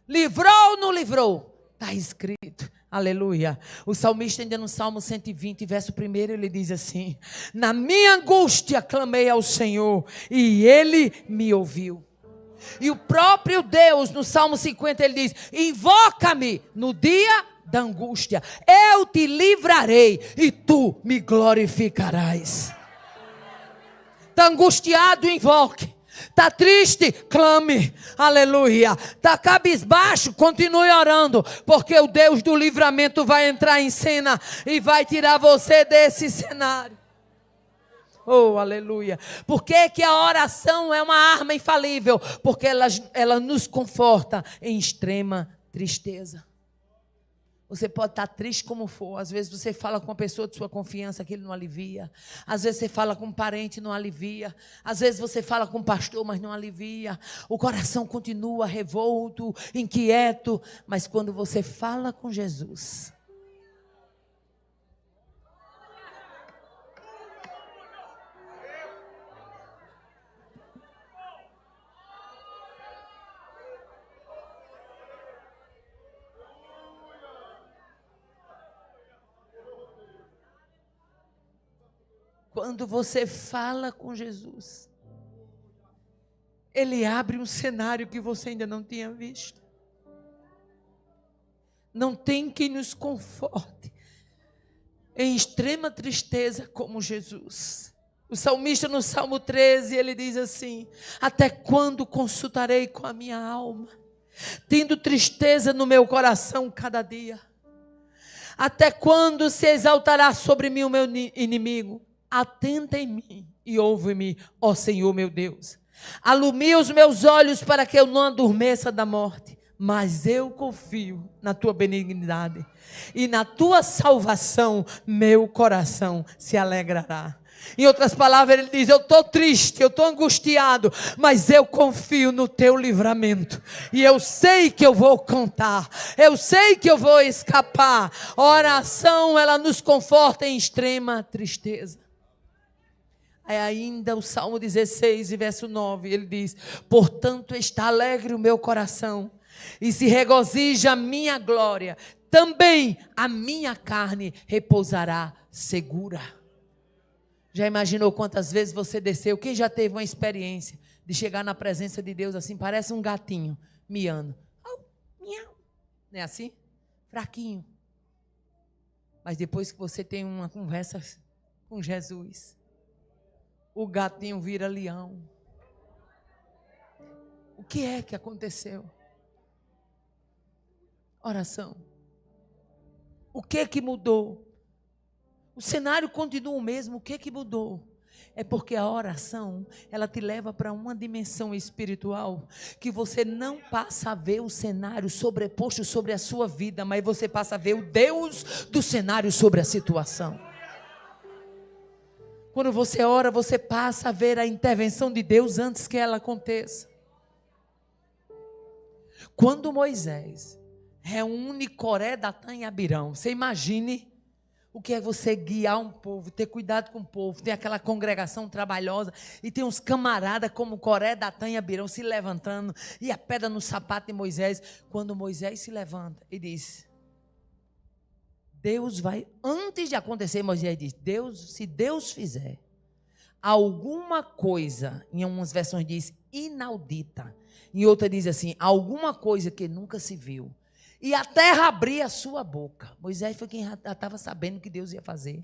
Livrou ou não livrou? Está escrito. Aleluia. O salmista ainda no Salmo 120, verso 1, ele diz assim, na minha angústia clamei ao Senhor e Ele me ouviu. E o próprio Deus no Salmo 50 ele diz, invoca-me no dia da angústia, eu te livrarei e tu me glorificarás. Está angustiado, invoque. Está triste? Clame, aleluia. Está cabisbaixo? Continue orando, porque o Deus do livramento vai entrar em cena e vai tirar você desse cenário. Oh, aleluia. Por que que a oração é uma arma infalível? Porque ela nos conforta em extrema tristeza. Você pode estar triste como for. Às vezes você fala com uma pessoa de sua confiança que ele não alivia. Às vezes você fala com um parente e não alivia. Às vezes você fala com um pastor, mas não alivia. O coração continua revolto, inquieto. Mas quando você fala com Jesus, quando você fala com Jesus, Ele abre um cenário que você ainda não tinha visto. Não tem quem nos conforte em extrema tristeza como Jesus. O salmista no Salmo 13, ele diz assim: até quando consultarei com a minha alma, tendo tristeza no meu coração cada dia? Até quando se exaltará sobre mim o meu inimigo? Atenta em mim e ouve-me, ó Senhor meu Deus. Alumia os meus olhos para que eu não adormeça da morte. Mas eu confio na tua benignidade e na tua salvação, meu coração se alegrará. Em outras palavras, ele diz: eu estou triste, eu estou angustiado, mas eu confio no teu livramento. E eu sei que eu vou contar, eu sei que eu vou escapar. A oração, ela nos conforta em extrema tristeza. É ainda o Salmo 16, verso 9, ele diz: portanto está alegre o meu coração, e se regozija a minha glória, também a minha carne repousará segura. Já imaginou quantas vezes você desceu? Quem já teve uma experiência de chegar na presença de Deus assim, parece um gatinho miando? Miau. Não é assim? Fraquinho. Mas depois que você tem uma conversa com Jesus, o gatinho vira leão. O que é que aconteceu? Oração. O que é que mudou? O cenário continua o mesmo, o que é que mudou? É porque a oração, ela te leva para uma dimensão espiritual que você não passa a ver o cenário sobreposto sobre a sua vida, mas você passa a ver o Deus do cenário sobre a situação. Quando você ora, você passa a ver a intervenção de Deus antes que ela aconteça. Quando Moisés reúne Coré, Datã e Abirão, você imagine o que é você guiar um povo, ter cuidado com o povo, ter aquela congregação trabalhosa e tem uns camaradas como Coré, Datã e Abirão se levantando e a pedra no sapato de Moisés. Quando Moisés se levanta e diz: Deus vai, antes de acontecer, Moisés diz: Deus, se Deus fizer alguma coisa, em algumas versões diz inaudita, em outra diz assim, alguma coisa que nunca se viu, e a terra abrir a sua boca. Moisés foi quem já estava sabendo o que Deus ia fazer.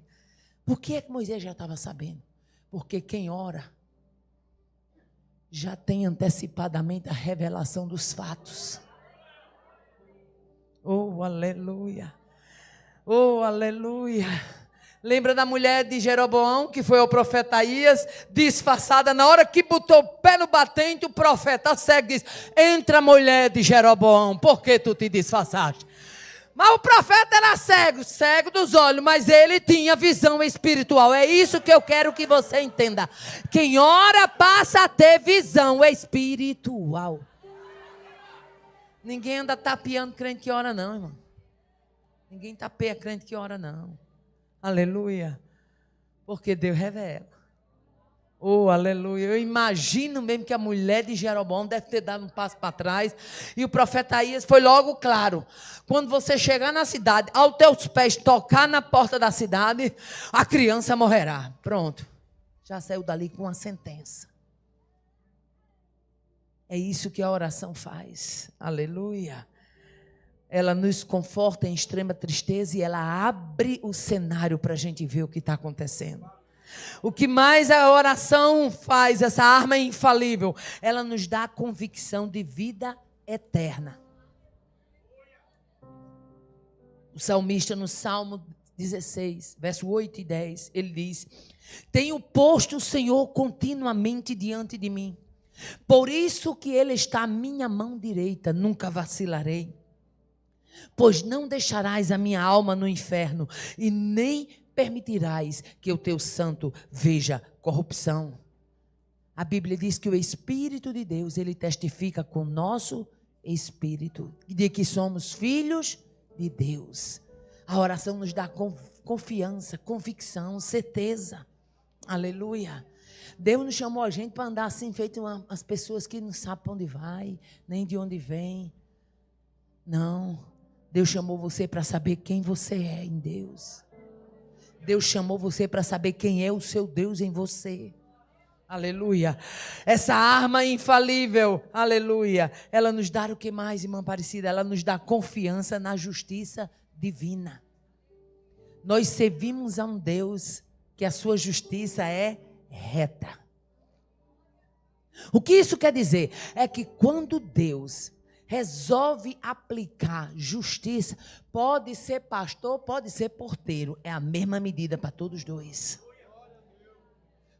Por que é que Moisés já estava sabendo? Porque quem ora já tem antecipadamente a revelação dos fatos. Oh, aleluia! Oh, aleluia! Lembra da mulher de Jeroboão, que foi ao profeta Aías, disfarçada, na hora que botou o pé no batente, o profeta cego diz: entra, mulher de Jeroboão, por que tu te disfarçaste? Mas o profeta era cego, cego dos olhos, mas ele tinha visão espiritual. É isso que eu quero que você entenda. Quem ora passa a ter visão espiritual. Ninguém anda tapeando crente que ora não, irmão. Ninguém tapeia crente que ora não. Aleluia. Porque Deus revela. Oh, aleluia. Eu imagino mesmo que a mulher de Jeroboão deve ter dado um passo para trás. E o profeta Aías foi logo claro. Quando você chegar na cidade, aos teus pés tocar na porta da cidade, a criança morrerá. Pronto. Já saiu dali com uma sentença. É isso que a oração faz. Aleluia. Ela nos conforta em extrema tristeza e ela abre o cenário para a gente ver o que está acontecendo. O que mais a oração faz, essa arma infalível, ela nos dá a convicção de vida eterna. O salmista no Salmo 16, verso 8 e 10, ele diz: tenho posto o Senhor continuamente diante de mim, por isso que Ele está à minha mão direita, nunca vacilarei. Pois não deixarás a minha alma no inferno, e nem permitirás que o teu santo veja corrupção. A Bíblia diz que o Espírito de Deus, ele testifica com o nosso espírito, de que somos filhos de Deus. A oração nos dá confiança, convicção, certeza. Aleluia. Deus não chamou a gente para andar assim, feito as pessoas que não sabem para onde vai, nem de onde vem. Não. Deus chamou você para saber quem você é em Deus. Deus chamou você para saber quem é o seu Deus em você. Aleluia. Essa arma infalível, aleluia, ela nos dá o que mais, irmã Aparecida? Ela nos dá confiança na justiça divina. Nós servimos a um Deus que a sua justiça é reta. O que isso quer dizer? É que quando Deus resolve aplicar justiça, pode ser pastor, pode ser porteiro, é a mesma medida para todos dois.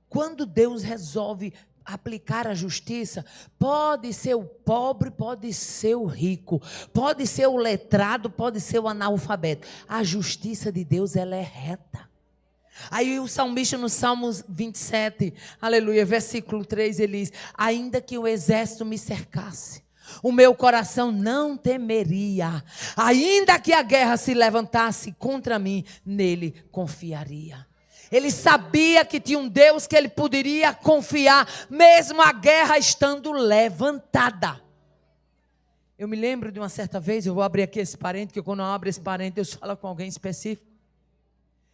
Quando Deus resolve aplicar a justiça, pode ser o pobre, pode ser o rico, pode ser o letrado, pode ser o analfabeto. A justiça de Deus, ela é reta. Aí o salmista no Salmos 27, aleluia, versículo 3, ele diz: ainda que o exército me cercasse, o meu coração não temeria. Ainda que a guerra se levantasse contra mim, nele confiaria. Ele sabia que tinha um Deus que ele poderia confiar, mesmo a guerra estando levantada. Eu me lembro de uma certa vez, eu vou abrir aqui esse parênteses, que quando eu abro esse parênteses, Deus fala com alguém específico.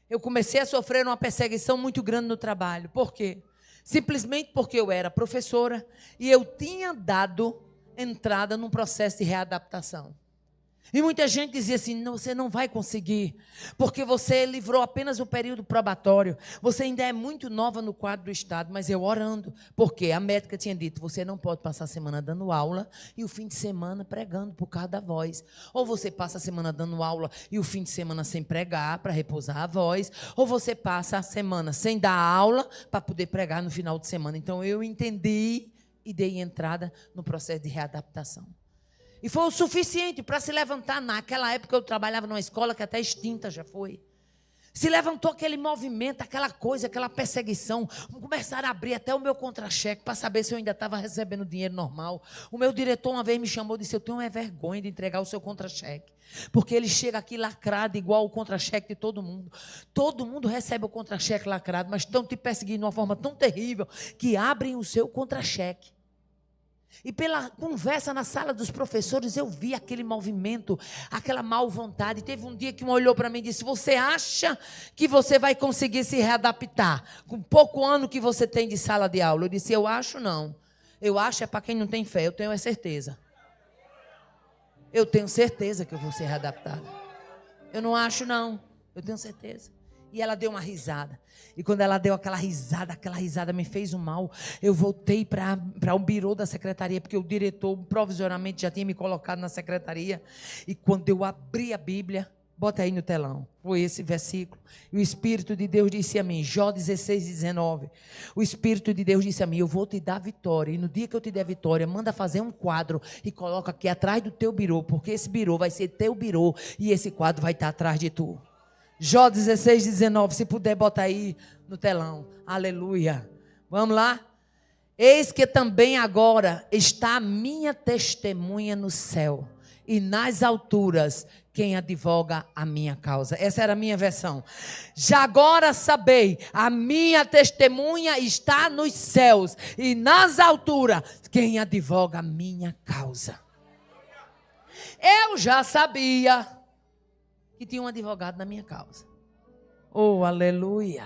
Eu comecei a sofrer uma perseguição muito grande no trabalho. Por quê? Simplesmente porque eu era professora e eu tinha dado entrada num processo de readaptação. E muita gente dizia assim: não, você não vai conseguir, porque você livrou apenas o período probatório, você ainda é muito nova no quadro do Estado. Mas eu orando, porque a médica tinha dito: você não pode passar a semana dando aula e o fim de semana pregando por causa da voz. Ou você passa a semana dando aula e o fim de semana sem pregar, para repousar a voz, ou você passa a semana sem dar aula, para poder pregar no final de semana. Então eu entendi e dei entrada no processo de readaptação. E foi o suficiente para se levantar. Naquela época eu trabalhava numa escola que até extinta já foi. Se levantou aquele movimento, aquela coisa, aquela perseguição. Começaram a abrir até o meu contra-cheque para saber se eu ainda estava recebendo dinheiro normal. O meu diretor uma vez me chamou e disse: eu tenho uma vergonha de entregar o seu contra-cheque. Porque ele chega aqui lacrado igual o contra-cheque de todo mundo. Todo mundo recebe o contra-cheque lacrado, mas estão te perseguindo de uma forma tão terrível que abrem o seu contra-cheque. E pela conversa na sala dos professores, eu vi aquele movimento, aquela mal vontade. Teve um dia que um olhou para mim e disse: você acha que você vai conseguir se readaptar com pouco ano que você tem de sala de aula? Eu disse: eu acho não. Eu acho é para quem não tem fé, eu tenho certeza. Eu tenho certeza que eu vou ser readaptada. Eu não acho não, eu tenho certeza. E ela deu uma risada. E quando ela deu aquela risada me fez um mal. Eu voltei para o birô da secretaria, porque o diretor provisoriamente já tinha me colocado na secretaria. E quando eu abri a Bíblia, bota aí no telão, foi esse versículo. E o Espírito de Deus disse a mim, Jó 16, 19. O Espírito de Deus disse a mim: eu vou te dar vitória. E no dia que eu te der vitória, manda fazer um quadro e coloca aqui atrás do teu birô, porque esse birô vai ser teu birô e esse quadro vai estar atrás de tu. Jó 16, 19, se puder botar aí no telão. Aleluia. Vamos lá? Eis que também agora está a minha testemunha no céu, e nas alturas quem advoga a minha causa. Essa era a minha versão. Já agora sabei, a minha testemunha está nos céus, e nas alturas quem advoga a minha causa. Eu já sabia que tinha um advogado na minha causa. Oh, aleluia.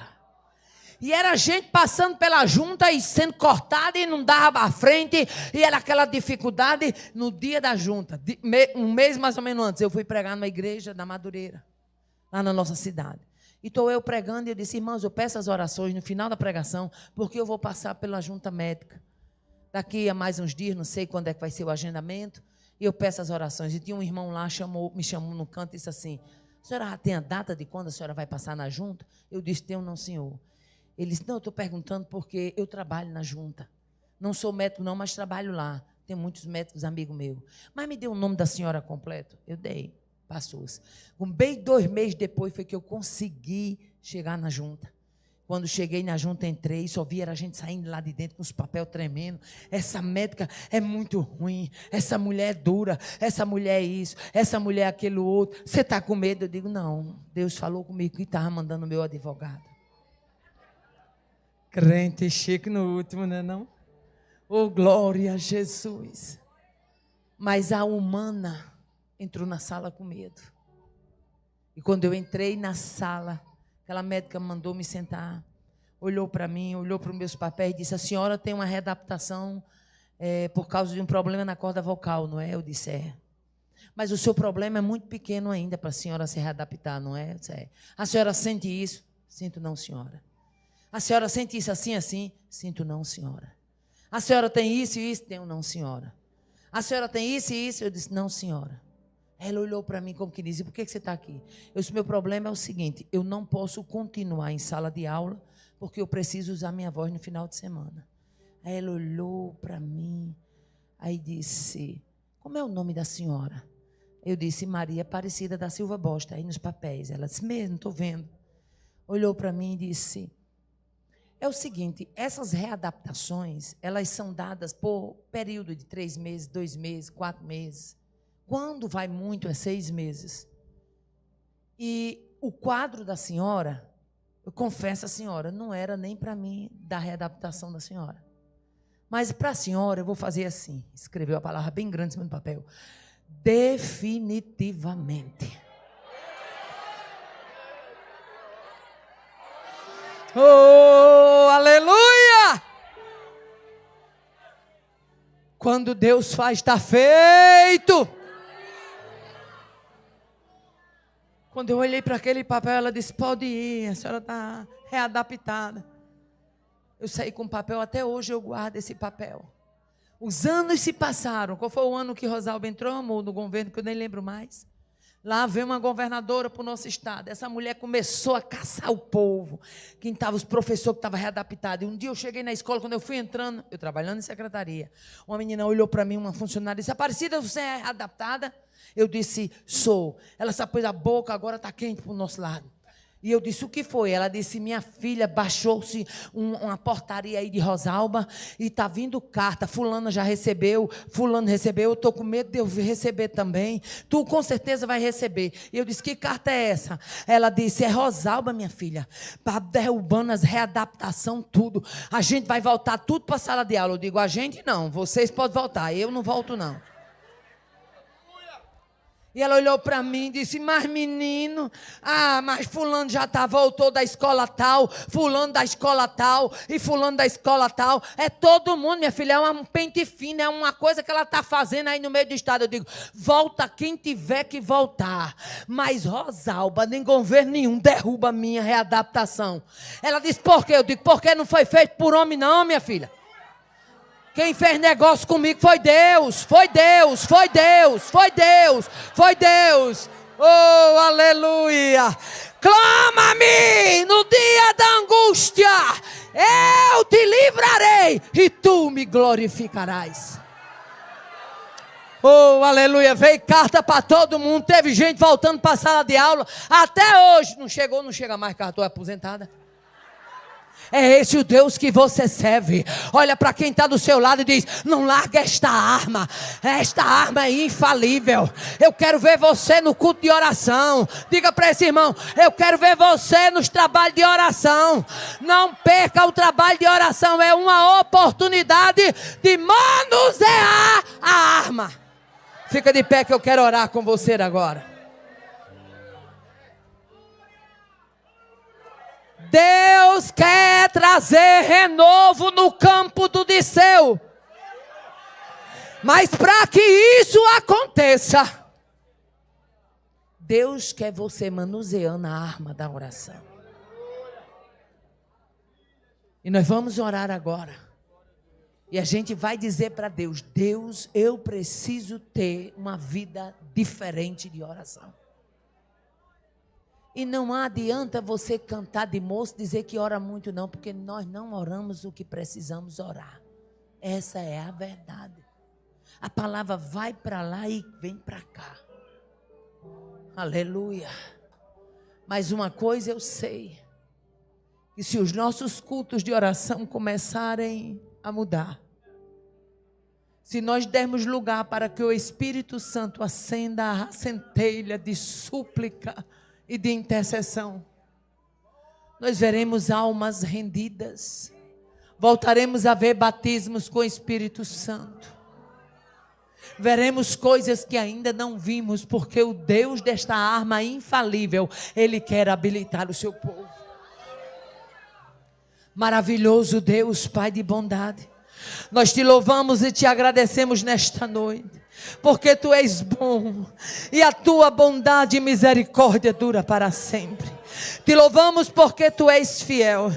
E era gente passando pela junta e sendo cortada e não dava à frente. E era aquela dificuldade. No dia da junta, um mês mais ou menos antes, eu fui pregar numa igreja da Madureira, lá na nossa cidade. E estou eu pregando e eu disse, irmãos, eu peço as orações no final da pregação, porque eu vou passar pela junta médica. Daqui a mais uns dias, não sei quando é que vai ser o agendamento, e eu peço as orações. E tinha um irmão lá, me chamou no canto e disse assim, a senhora já tem a data de quando a senhora vai passar na junta? Eu disse, tenho não, senhor. Ele disse, não, eu estou perguntando porque eu trabalho na junta. Não sou médico não, mas trabalho lá. Tem muitos médicos amigos meus. Mas me deu o nome da senhora completo? Eu dei. Passou-se. Bem 2 meses depois foi que eu consegui chegar na junta. Quando cheguei na junta, entrei, só vi a gente saindo lá de dentro com os papéis tremendo. Essa médica é muito ruim, essa mulher é dura, essa mulher é isso, essa mulher é aquilo outro. Você está com medo? Eu digo, não, Deus falou comigo que estava mandando o meu advogado. Crente chique no último, não é não? Oh, glória a Jesus. Mas a humana entrou na sala com medo. E quando eu entrei na sala, aquela médica mandou me sentar, olhou para mim, olhou para os meus papéis e disse, a senhora tem uma readaptação por causa de um problema na corda vocal, não é? Eu disse, é. Mas o seu problema é muito pequeno ainda para a senhora se readaptar, não é? Eu disse, é. A senhora sente isso? Sinto não, senhora. A senhora sente isso assim, assim? Sinto não, senhora. A senhora tem isso e isso? Tenho não, senhora. A senhora tem isso e isso? Eu disse, não, senhora. Ela olhou para mim como que dizia, por que você está aqui? Eu disse, meu problema é o seguinte, eu não posso continuar em sala de aula, porque eu preciso usar minha voz no final de semana. Aí ela olhou para mim, aí disse, como é o nome da senhora? Eu disse, Maria Aparecida da Silva Bosta, aí nos papéis. Ela disse, mesmo, estou vendo. Olhou para mim e disse, é o seguinte, essas readaptações, elas são dadas por período de 3 meses, 2 meses, 4 meses. Quando vai muito, é 6 meses. E o quadro da senhora, eu confesso à senhora, não era nem para mim da readaptação da senhora. Mas para a senhora, eu vou fazer assim. Escreveu a palavra bem grande em cima do papel. Definitivamente. Oh, aleluia! Quando Deus faz, está feito. Quando eu olhei para aquele papel, ela disse, pode ir, a senhora está readaptada. Eu saí com o papel, até hoje eu guardo esse papel. Os anos se passaram. Qual foi o ano que Rosalba entrou, amor, no governo, que eu nem lembro mais? Lá veio uma governadora para o nosso estado. Essa mulher começou a caçar o povo. Quem estava, os professores que estavam readaptados. E um dia eu cheguei na escola, quando eu fui entrando, eu trabalhando em secretaria, uma menina olhou para mim, uma funcionária, disse, Aparecida, você é readaptada? Eu disse, sou. Ela se pôs a boca, agora está quente para o nosso lado. E eu disse, o que foi? Ela disse, minha filha, baixou-se uma portaria aí de Rosalba e está vindo carta, fulana já recebeu, fulano recebeu, eu estou com medo de eu receber também. Tu com certeza vai receber. E eu disse, que carta é essa? Ela disse, é Rosalba, minha filha, para derrubando as readaptação, tudo. A gente vai voltar tudo para a sala de aula. Eu digo, a gente não, vocês podem voltar, eu não volto não. E ela olhou para mim e disse, mas menino, mas fulano já voltou da escola tal, fulano da escola tal, e fulano da escola tal. É todo mundo, minha filha, é um pente fino, é uma coisa que ela está fazendo aí no meio do estado. Eu digo, volta quem tiver que voltar. Mas Rosalba, nem governo nenhum, derruba a minha readaptação. Ela disse, por quê? Eu digo, porque não foi feito por homem não, minha filha. Quem fez negócio comigo foi Deus, foi Deus, foi Deus, foi Deus, foi Deus. Oh, aleluia. Clama-me no dia da angústia, eu te livrarei e tu me glorificarás. Oh, aleluia. Veio carta para todo mundo, teve gente voltando para a sala de aula. Até hoje, não chega mais carta, estou aposentada. É esse o Deus que você serve. Olha para quem está do seu lado e diz, não larga esta arma é infalível. Eu quero ver você no culto de oração. Diga para esse irmão, eu quero ver você nos trabalhos de oração. Não perca o trabalho de oração, é uma oportunidade de manusear a arma. Fica de pé que eu quero orar com você agora. Deus quer trazer renovo no campo do Disseu. Mas para que isso aconteça, Deus quer você manuseando a arma da oração. E nós vamos orar agora. E a gente vai dizer para Deus: Deus, eu preciso ter uma vida diferente de oração. E não adianta você cantar de moço, dizer que ora muito não, porque nós não oramos o que precisamos orar. Essa é a verdade. A palavra vai para lá e vem para cá. Aleluia. Mas uma coisa eu sei, que se os nossos cultos de oração começarem a mudar, se nós dermos lugar para que o Espírito Santo acenda a centelha de súplica e de intercessão, nós veremos almas rendidas, voltaremos a ver batismos com o Espírito Santo, veremos coisas que ainda não vimos, porque o Deus desta arma infalível, Ele quer habilitar o seu povo. Maravilhoso Deus, Pai de bondade, nós te louvamos e te agradecemos nesta noite, porque tu és bom e a tua bondade e misericórdia dura para sempre. Te louvamos porque tu és fiel.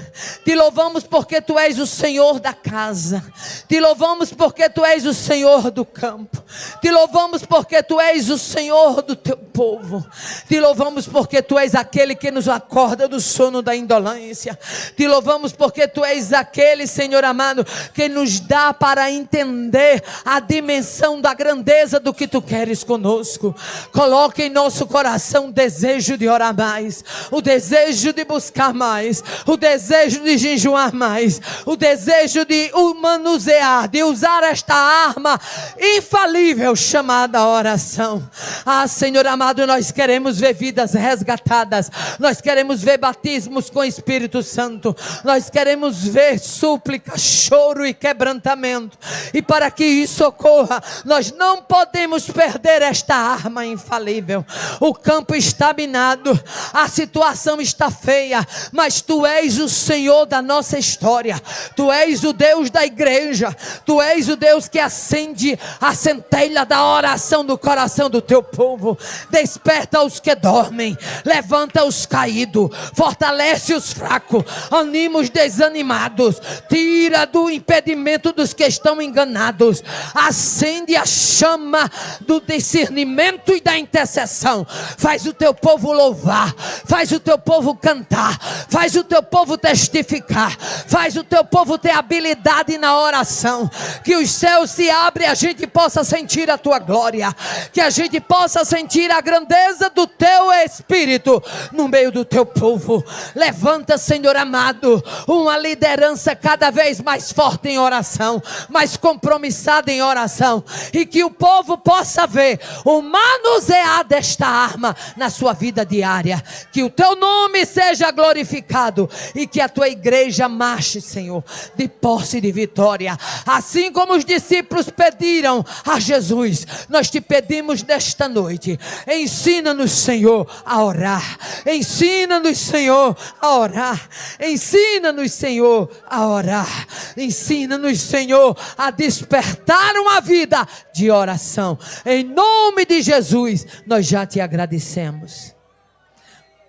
Te louvamos porque tu és o Senhor da casa. Te louvamos porque tu és o Senhor do campo. Te louvamos porque tu és o Senhor do teu povo. Te louvamos porque tu és aquele que nos acorda do sono da indolência. Te louvamos porque tu és aquele, Senhor amado, que nos dá para entender a dimensão da grandeza do que tu queres conosco. Coloque em nosso coração o desejo de orar mais, o desejo de buscar mais, o desejo de jejuar mais, o desejo de manusear, de usar esta arma infalível chamada oração. Ah, Senhor amado, nós queremos ver vidas resgatadas, nós queremos ver batismos com o Espírito Santo, nós queremos ver súplica, choro e quebrantamento, e para que isso ocorra, nós não podemos perder esta arma infalível. O campo está minado, a situação está feia, mas tu és o Senhor da nossa história, tu és o Deus da igreja, tu és o Deus que acende a centelha da oração do coração do teu povo. Desperta os que dormem, levanta os caídos, fortalece os fracos, anima os desanimados, tira do impedimento dos que estão enganados, acende a chama do discernimento e da intercessão. Faz o teu povo louvar, faz o teu povo cantar, faz o teu povo testificar, faz o teu povo ter habilidade na oração, que os céus se abrem e a gente possa sentir a tua glória, que a gente possa sentir a grandeza do teu Espírito no meio do teu povo. Levanta, Senhor amado, uma liderança cada vez mais forte em oração, mais compromissada em oração, e que o povo possa ver o manusear desta arma na sua vida diária. Que o teu nome seja glorificado e que a tua igreja marche, Senhor, de posse e de vitória, assim como os discípulos pediram a Jesus. Nós te pedimos nesta noite, ensina-nos, Senhor, a orar, ensina-nos, Senhor, a orar, ensina-nos, Senhor, a orar, ensina-nos, Senhor, a despertar uma vida de oração. Em nome de Jesus, nós já te agradecemos.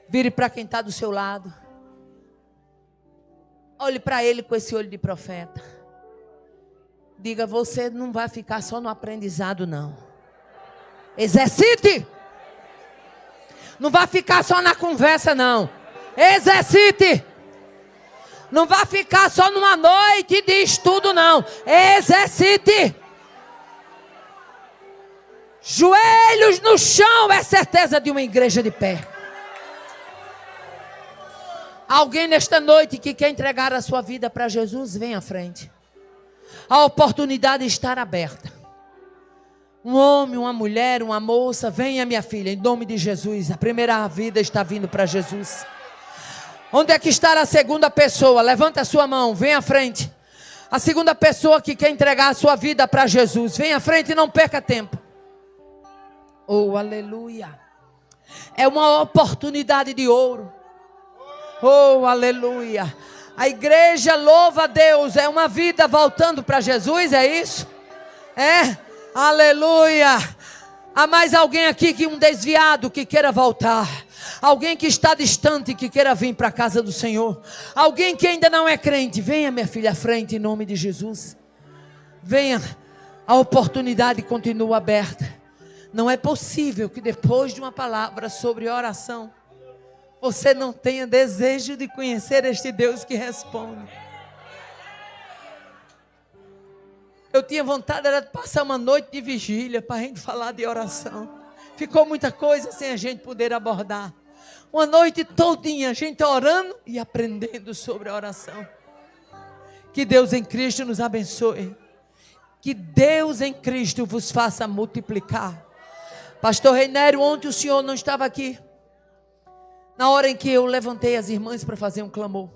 Vire para quem está do seu lado, olhe para ele com esse olho de profeta, diga: você não vai ficar só no aprendizado não, exercite. Não vai ficar só na conversa não, exercite. Não vai ficar só numa noite de estudo não, exercite. Joelhos no chão é certeza de uma igreja de pé. Alguém nesta noite que quer entregar a sua vida para Jesus, vem à frente. A oportunidade está aberta. Um homem, uma mulher, uma moça, venha, minha filha, em nome de Jesus. A primeira vida está vindo para Jesus. Onde é que está a segunda pessoa? Levanta a sua mão, vem à frente. A segunda pessoa que quer entregar a sua vida para Jesus, vem à frente e não perca tempo. Oh, aleluia. É uma oportunidade de ouro. Oh, aleluia. A igreja louva a Deus. É uma vida voltando para Jesus, é isso? É? Aleluia. Há mais alguém aqui que um desviado que queira voltar? Alguém que está distante, que queira vir para a casa do Senhor. Alguém que ainda não é crente, venha, minha filha, à frente, em nome de Jesus. Venha, a oportunidade continua aberta. Não é possível que depois de uma palavra sobre oração, você não tenha desejo de conhecer este Deus que responde. Eu tinha vontade era de passar uma noite de vigília para a gente falar de oração. Ficou muita coisa sem a gente poder abordar. Uma noite todinha a gente orando e aprendendo sobre a oração. Que Deus em Cristo nos abençoe. Que Deus em Cristo vos faça multiplicar. Pastor Reinério, ontem o senhor não estava aqui. Na hora em que eu levantei as irmãs para fazer um clamor.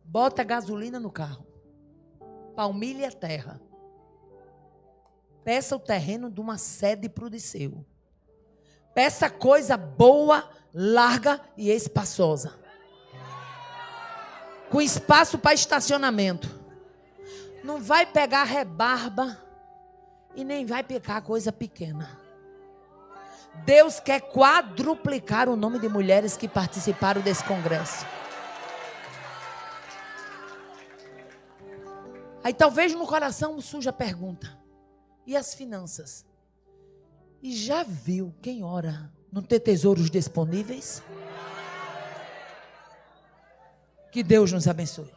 Bota gasolina no carro. Palmilhe a terra. Peça o terreno de uma sede para o Disseu. Peça coisa boa, larga e espaçosa. Com espaço para estacionamento. Não vai pegar rebarba e nem vai pegar coisa pequena. Deus quer quadruplicar o nome de mulheres que participaram desse congresso. Aí talvez no coração surja a pergunta: e as finanças? E já viu quem ora não ter tesouros disponíveis? Que Deus nos abençoe.